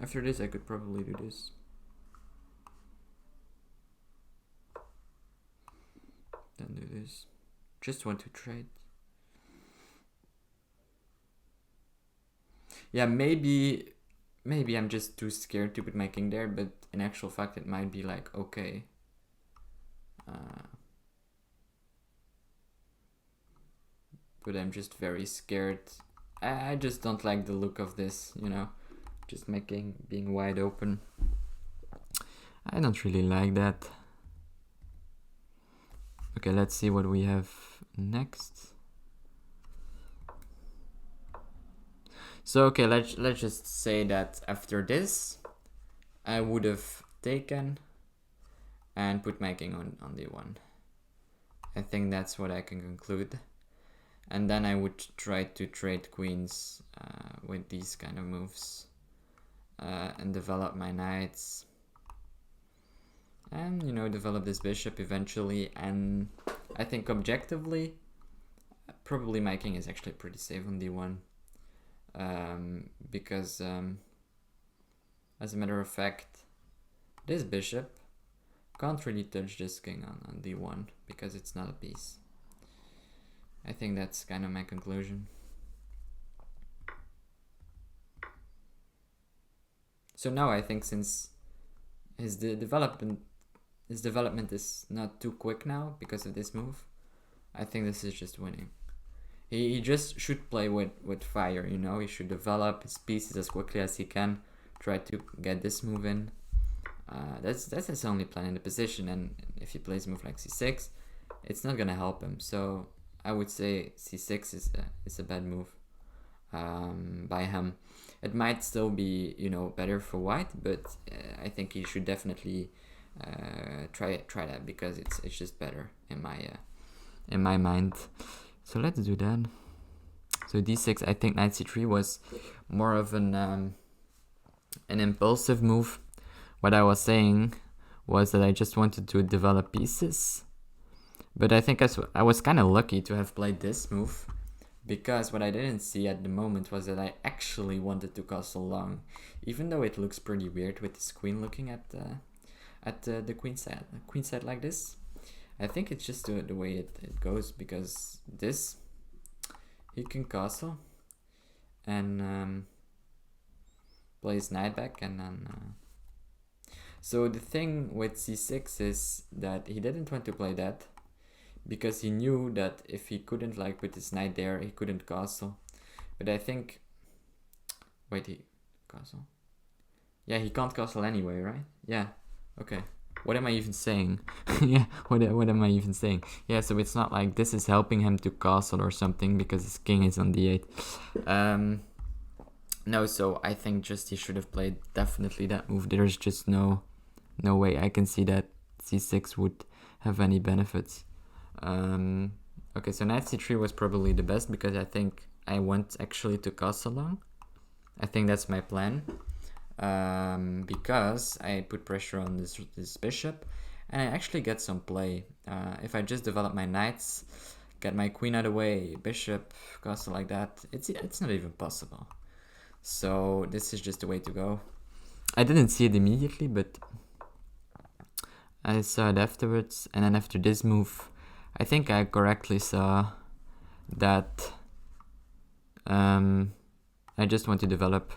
After this, I could probably do this. Then do this. Just want to trade. Yeah, maybe I'm just too scared to put my king there, but in actual fact it might be like, okay. But I'm just very scared. I just don't like the look of this, you know. Just being wide open. I don't really like that. Okay, let's see what we have next. So okay, let's just say that after this, I would have taken and put my king on d1. I think that's what I can conclude. And then I would try to trade queens with these kind of moves and develop my knights. And, you know, develop this bishop eventually. And I think objectively, probably my king is actually pretty safe on d1. Because as a matter of fact, this bishop can't really touch this king on d1 because it's not a piece. I think that's kind of my conclusion. So now I think since his development is not too quick now because of this move, I think this is just winning. He just should play with fire, you know. He should develop his pieces as quickly as he can. Try to get this move in. That's his only plan in the position. And if he plays a move like c6, it's not gonna help him. So I would say c6 is a bad move by him. It might still be, you know, better for white, but I think he should definitely try that because it's just better in my mind. So let's do that. So d6, I think knight c3 was more of an impulsive move. What I was saying was that I just wanted to develop pieces. But I think I was kind of lucky to have played this move, because what I didn't see at the moment was that I actually wanted to castle long, even though it looks pretty weird with this queen looking at the queen side like this. I think it's just the way it goes, because this, he can castle and plays knight back, and then so the thing with c6 is that he didn't want to play that because he knew that if he couldn't like put his knight there, he couldn't castle. But I think, wait, he castle? Yeah, he can't castle anyway, right? Yeah. Okay. What am I even saying? Yeah, what am I even saying? Yeah, so it's not like this is helping him to castle or something because his king is on d8. No, so I think just he should have played definitely that move. There's just no way I can see that c6 would have any benefits. Okay, so knight c3 was probably the best because I think I want actually to castle long. I think that's my plan. Because I put pressure on this bishop and I actually get some play. If I just develop my knights, get my queen out of the way, bishop, castle like that, it's not even possible. So this is just the way to go. I didn't see it immediately, but I saw it afterwards, and then after this move, I think I correctly saw that I just want to develop.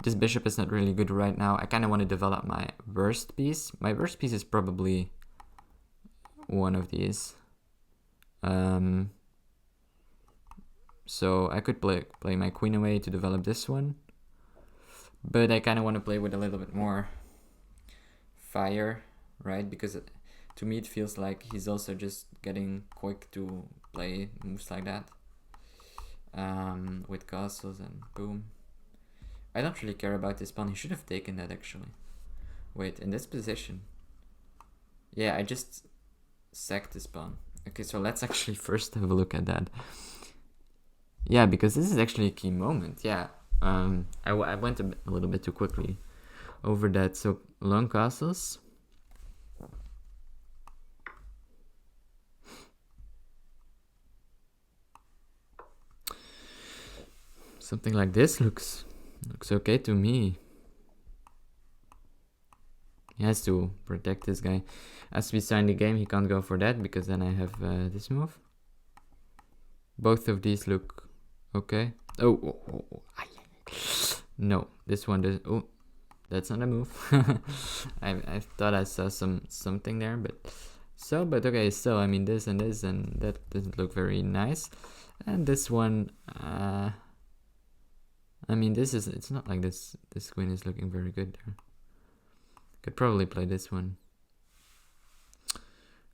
This bishop is not really good right now. I kind of want to develop my worst piece. My worst piece is probably one of these. So I could play my queen away to develop this one. But I kind of want to play with a little bit more fire, right? Because to me it feels like he's also just getting quick to play moves like that. With castles and boom. I don't really care about this pawn. He should have taken that actually. Wait, in this position. Yeah, I just sacked this pawn. Okay, so let's actually first have a look at that. Yeah, because this is actually a key moment. Yeah, I went a little bit too quickly over that. So long castles. Something like this looks okay to me. He has to protect this guy. As we sign the game, he can't go for that because then I have this move. Both of these look okay. Oh. No, this one does. Oh, that's not a move. I thought I saw something there, but okay. So I mean, this and that doesn't look very nice. And this one, I mean, it's not like this queen is looking very good there. Could probably play this one.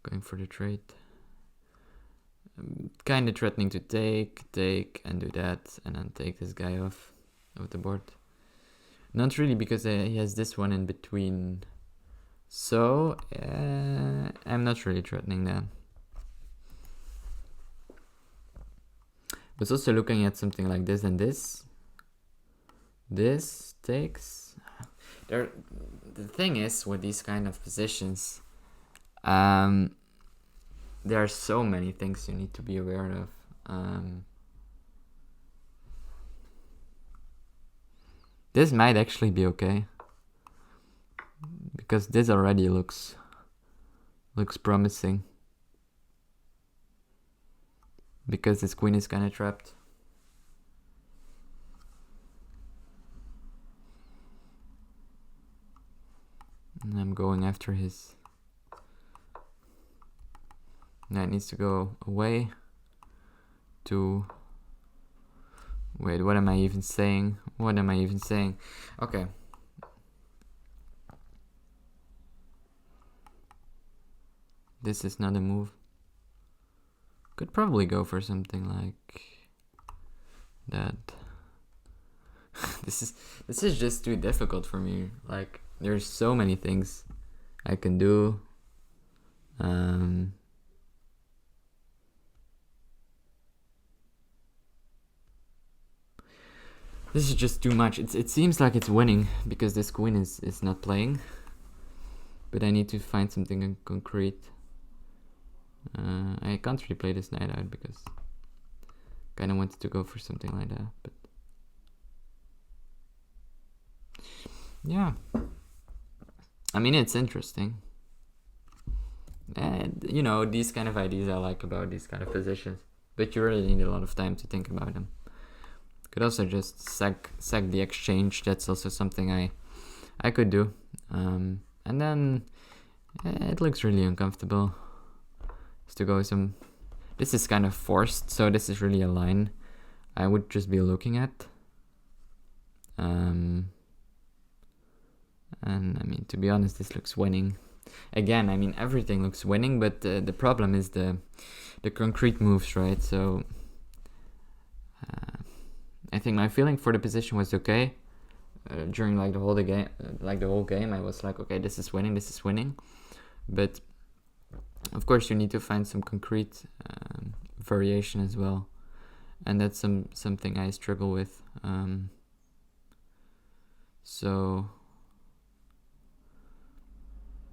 Going for the trade. Kind of threatening to take and do that and then take this guy off the board. Not really, because he has this one in between. So I'm not really threatening that. I was also looking at something like this and this. This takes. The thing is with these kind of positions, there are so many things you need to be aware of. This might actually be okay, because this already looks promising, because this queen is kind of trapped. And I'm going after his. Knight needs to go away to. Wait, what am I even saying? Okay. This is not a move. Could probably go for something like that. This is just too difficult for me. Like, there's so many things I can do. This is just too much. It seems like it's winning because this queen is not playing. But I need to find something concrete. I can't really play this knight out because I kind of wanted to go for something like that. But yeah, I mean, it's interesting. And you know, these kind of ideas I like about these kind of positions. But you really need a lot of time to think about them. Could also just sack the exchange. That's also something I could do. And then it looks really uncomfortable. Just to go some. This is kind of forced, so this is really a line I would just be looking at. And I mean, to be honest, this looks winning. Again, I mean, everything looks winning, but the problem is the concrete moves, right? So I think my feeling for the position was okay. During like the whole game, I was like, okay, this is winning. But of course, you need to find some concrete variation as well, and that's something I struggle with. So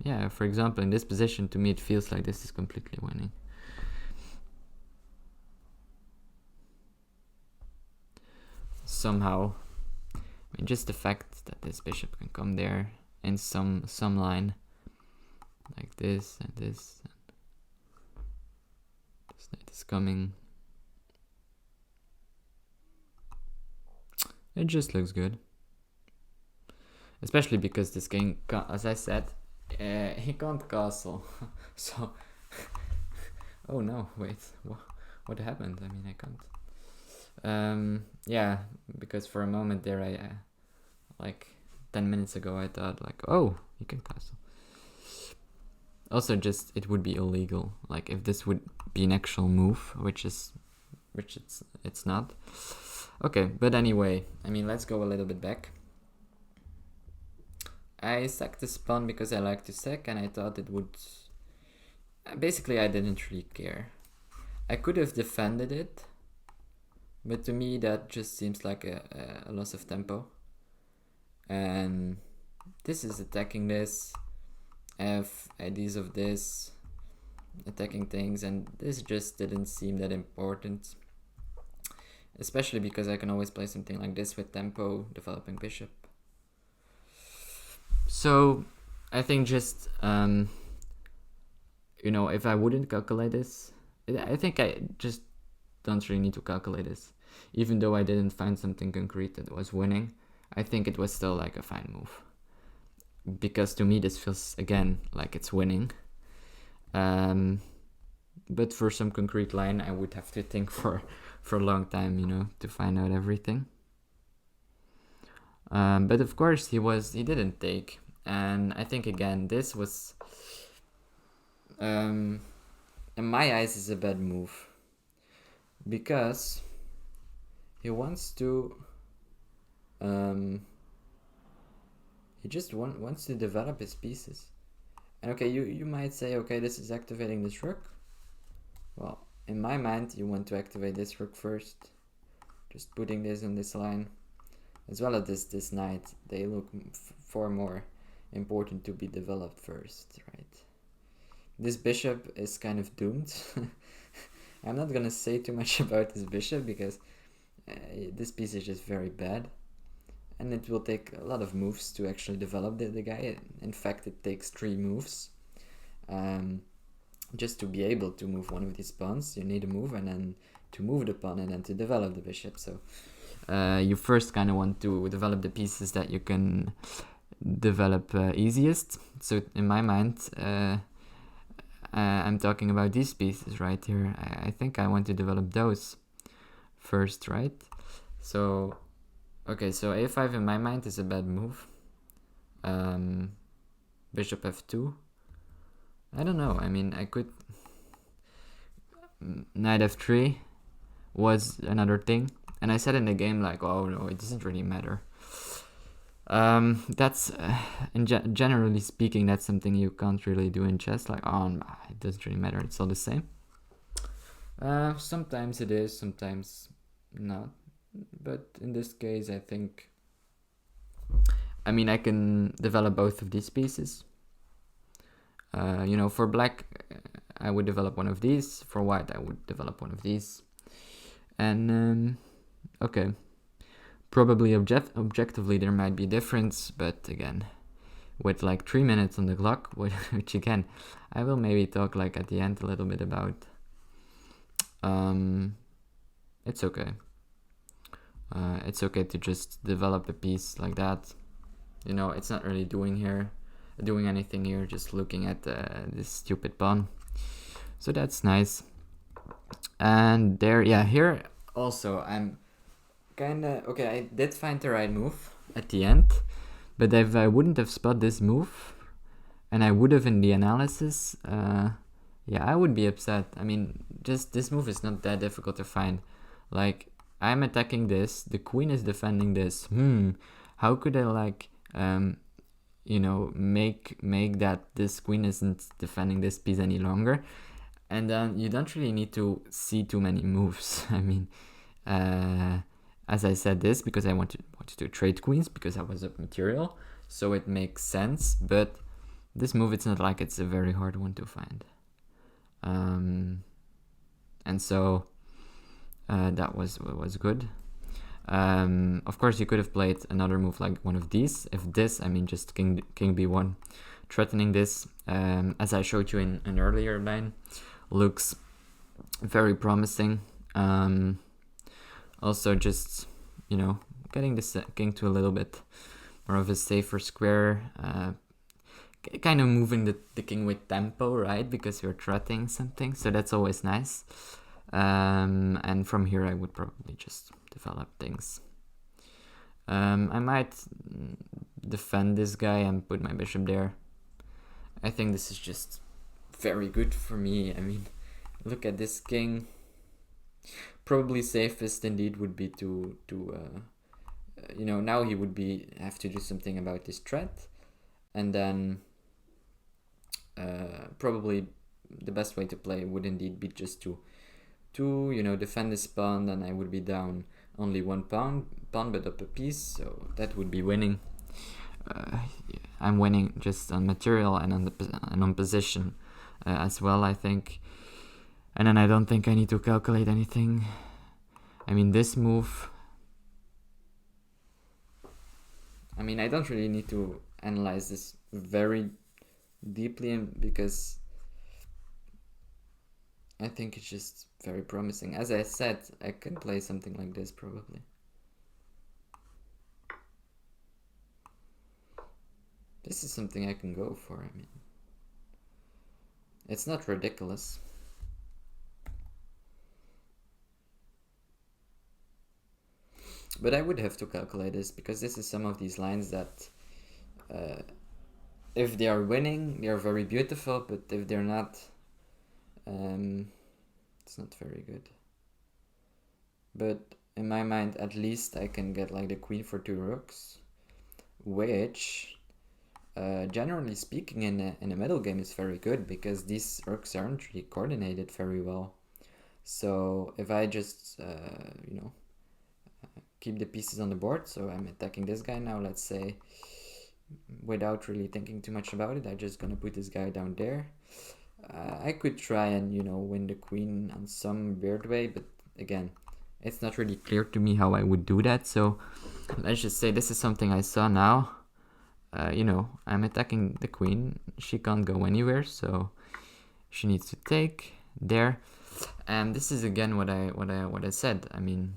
yeah, for example, in this position, to me, it feels like this is completely winning. Somehow, I mean, just the fact that this bishop can come there in some line, like this and this, and this knight is coming. It just looks good, especially because this game, as I said, he can't castle. So, oh no, wait, what happened? I mean, I can't. Yeah, because for a moment there, I like 10 minutes ago, I thought like, oh, you can castle. Also, just it would be illegal. Like if this would be an actual move, which it's not. Okay, but anyway, I mean, let's go a little bit back. I sacked this pawn because I like to sack, and I thought it would... Basically, I didn't really care. I could have defended it, but to me that just seems like a loss of tempo. And this is attacking this. I have ideas of this, attacking things, and this just didn't seem that important. Especially because I can always play something like this with tempo, developing bishop. So I think just, if I wouldn't calculate this, I think I just don't really need to calculate this. Even though I didn't find something concrete that was winning, I think it was still like a fine move. Because to me this feels, again, like it's winning. But for some concrete line, I would have to think for a long time, to find out everything. But of course he didn't take, and I think again this was, in my eyes, is a bad move, because he wants to, he just wants to develop his pieces. And okay, you might say, okay, this is activating this rook. Well, in my mind, you want to activate this rook first, just putting this on this line. As well as this knight, they look far more important to be developed first, right? This bishop is kind of doomed. I'm not gonna say too much about this bishop because this piece is just very bad. And it will take a lot of moves to actually develop the guy. In fact, it takes 3 moves. Just to be able to move one of these pawns, you need a move, and then to move the pawn, and then to develop the bishop. So you first kind of want to develop the pieces that you can develop easiest. So in my mind, I'm talking about these pieces right here. I think I want to develop those first, right? So, okay, so a5 in my mind is a bad move. Bishop f2. I don't know, I mean, I could... Knight f3 was another thing. And I said in the game, like, oh no, it doesn't really matter. That's, generally speaking, that's something you can't really do in chess. Like, oh, it doesn't really matter, it's all the same. Sometimes it is, sometimes not. But in this case, I think... I mean, I can develop both of these pieces. For black, I would develop one of these. For white, I would develop one of these. And... okay, probably objectively there might be a difference, but again, with like 3 minutes on the clock, which again, I will maybe talk like at the end a little bit about, it's okay. It's okay to just develop a piece like that. It's not really doing anything here, just looking at this stupid pawn. So that's nice. And there, yeah, here also I'm kinda... okay, I did find the right move at the end, But if I wouldn't have spotted this move, and I would have in the analysis, yeah, I would be upset. I mean, just this move is not that difficult to find. Like, I'm attacking this, the queen is defending this. How could I, like, make that this queen isn't defending this piece any longer? And then you don't really need to see too many moves. I mean, as I said this because I wanted to trade queens because I was up material, so it makes sense. But this move, it's not like it's a very hard one to find. And so that was good. Of course, you could have played another move like one of these. If this, I mean, just king b1, threatening this, as I showed you in an earlier line, looks very promising. Also, just getting this king to a little bit more of a safer square. Kind of moving the king with tempo, right? Because you're threatening something, so that's always nice. And from here I would probably just develop things. I might defend this guy and put my bishop there. I think this is just very good for me. I mean, look at this king. Probably safest indeed would be to now he would have to do something about this threat, and then probably the best way to play would indeed be just to defend this pawn. Then I would be down only one pawn but up a piece, so that would be winning. I'm winning just on material and on position as well, I think. And then I don't think I need to calculate anything. I mean, this move, I mean, I don't really need to analyze this very deeply because I think it's just very promising. As I said, I can play something like this probably. This is something I can go for. I mean, it's not ridiculous. But I would have to calculate this because this is some of these lines that if they are winning, they are very beautiful, but if they're not, it's not very good. But in my mind, at least I can get like the queen for 2 rooks, which generally speaking in a middle game is very good because these rooks aren't really coordinated very well. So if I just keep the pieces on the board, so I'm attacking this guy now, let's say, without really thinking too much about it, I'm just gonna put this guy down there. I could try and win the queen on some weird way, but again, it's not really clear to me how I would do that. So let's just say this is something I saw now. I'm attacking the queen. She can't go anywhere, so she needs to take there. And this is again what I said. I mean,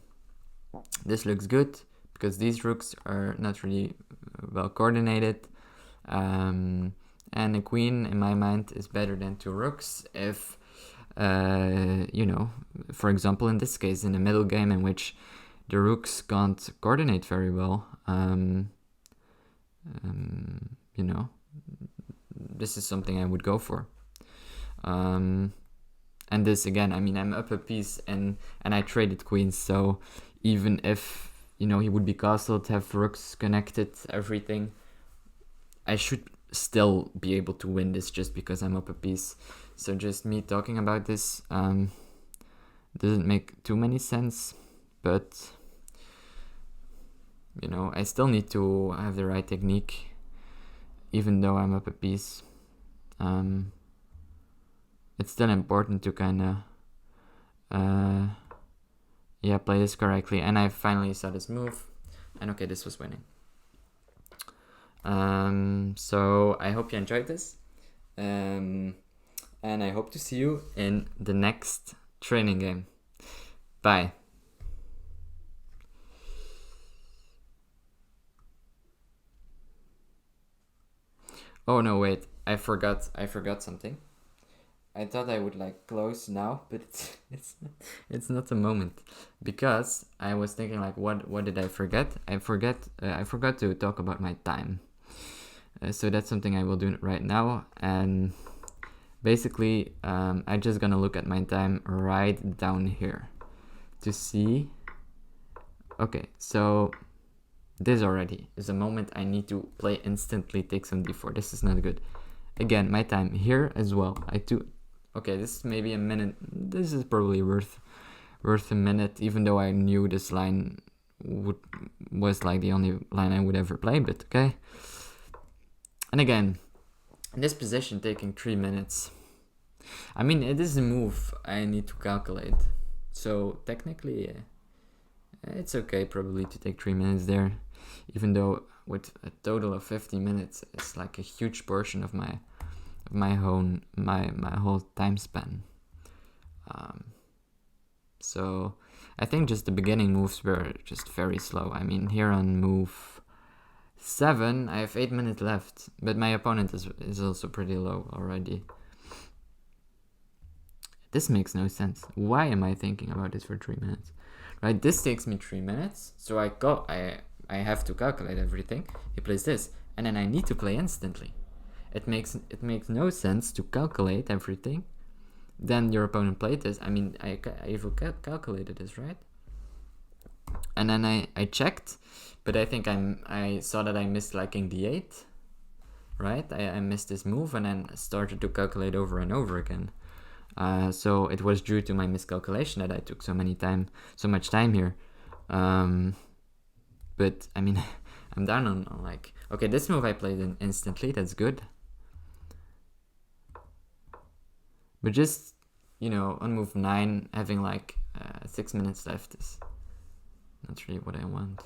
this looks good because these rooks are not really well coordinated. And a queen, in my mind, is better than 2 rooks if, for example, in this case, in a middle game in which the rooks can't coordinate very well, this is something I would go for. And this, again, I mean, I'm up a piece and I traded queens, so even if, he would be castled, have rooks connected, everything, I should still be able to win this just because I'm up a piece. So just me talking about this doesn't make too many sense, but I still need to have the right technique even though I'm up a piece. It's still important to kind of play this correctly. And I finally saw this move, and okay, this was winning. So I hope you enjoyed this, and I hope to see you in the next training game. Bye. Oh no, wait, I forgot something. I thought I would close now, but it's not a moment, because I was thinking what did I forget? I forgot to talk about my time. So that's something I will do right now. And basically, I'm just gonna look at my time right down here to see. Okay, so this already is a moment I need to play instantly, take some d4. This is not good. Again, my time here as well. Okay, this is maybe a minute. This is probably worth a minute, even though I knew this line was like the only line I would ever play, but okay. And again, in this position taking 3 minutes. I mean, it is a move I need to calculate. So technically, it's okay probably to take 3 minutes there, even though with a total of 50 minutes, it's like a huge portion of my whole time span. So I think just the beginning moves were just very slow. I mean, here on move 7, I have 8 minutes left, but my opponent is also pretty low already. This makes no sense. Why am I thinking about this for 3 minutes? Right, this takes me 3 minutes, so I have to calculate everything. He plays this, and then I need to play instantly. It makes no sense to calculate everything. Then your opponent played this. I mean, I even calculated this, right? And then I checked, but I think I saw that I missed like king d8, right? I missed this move, and then started to calculate over and over again. So it was due to my miscalculation that I took so much time here. But I mean, I'm down on like, okay, this move I played in instantly, that's good. But just, on move 9, having like 6 minutes left is not really what I want.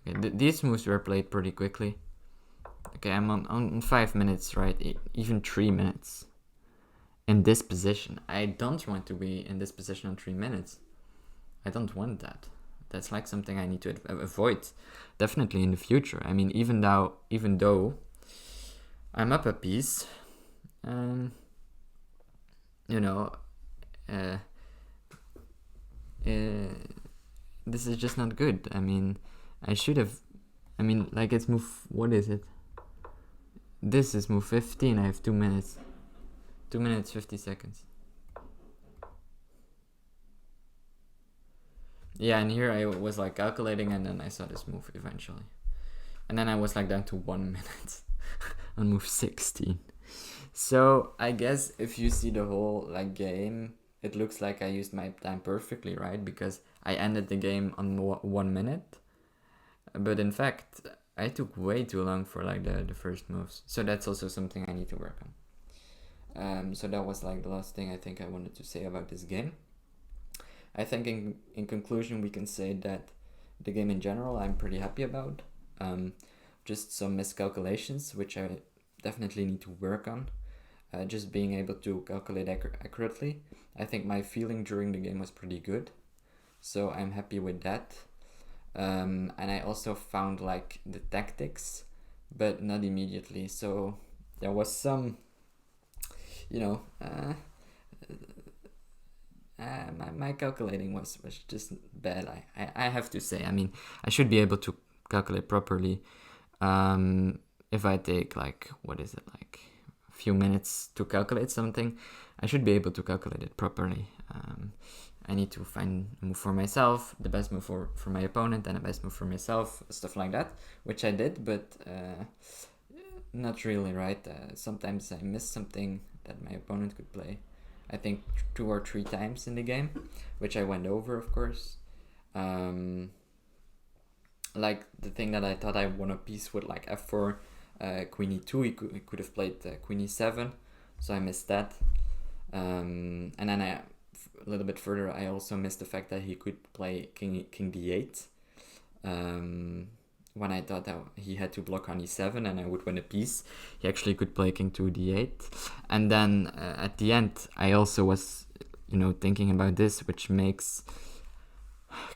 Okay, these moves were played pretty quickly. Okay, I'm on 5 minutes, right? Even 3 minutes. In this position. I don't want to be in this position on 3 minutes. I don't want that. That's like something I need to avoid. Definitely in the future. I mean, even though I'm up a piece, this is just not good. I mean, like it's move, what is it? This is move 15, I have 2 minutes. 2 minutes, 50 seconds. Yeah, and here I was like calculating, and then I saw this move eventually. And then I was like down to 1 minute on move 16. So I guess if you see the whole like game, it looks like I used my time perfectly, right? Because I ended the game on 1 minute. But in fact, I took way too long for like the first moves. So that's also something I need to work on. So that was like the last thing I think I wanted to say about this game. I think in conclusion we can say that the game in general I'm pretty happy about. Just some miscalculations which I definitely need to work on. Just being able to calculate accurately. I think my feeling during the game was pretty good. So I'm happy with that. And I also found like the tactics, but not immediately. So there was some, my calculating was just bad. I have to say. I mean, I should be able to calculate properly. If I take like, what is it, like a few minutes to calculate something, I should be able to calculate it properly. I need to find a move for myself, the best move for my opponent, and the best move for myself, stuff like that, which I did, but not really, right? Sometimes I missed something that my opponent could play. I think 2 or 3 times in the game, which I went over, of course. Like the thing that I thought I won a piece with like f4, queen e2, he could have played queen e7, so I missed that. And then a little bit further, I also missed the fact that he could play king d8. When I thought that he had to block on e7 and I would win a piece, he actually could play king to d8. And then at the end, I also was, thinking about this, which makes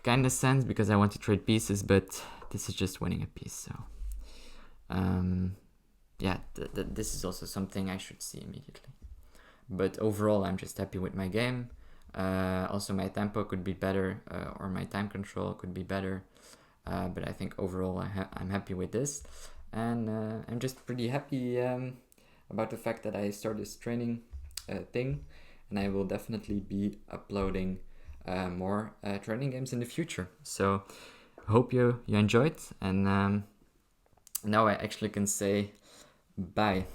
kind of sense because I want to trade pieces, but this is just winning a piece. So, this is also something I should see immediately. But overall, I'm just happy with my game. Also, my tempo could be better, or my time control could be better. But I think overall I'm happy with this. and I'm just pretty happy about the fact that I started this training thing, and I will definitely be uploading more training games in the future. So hope you enjoyed, and now I actually can say bye.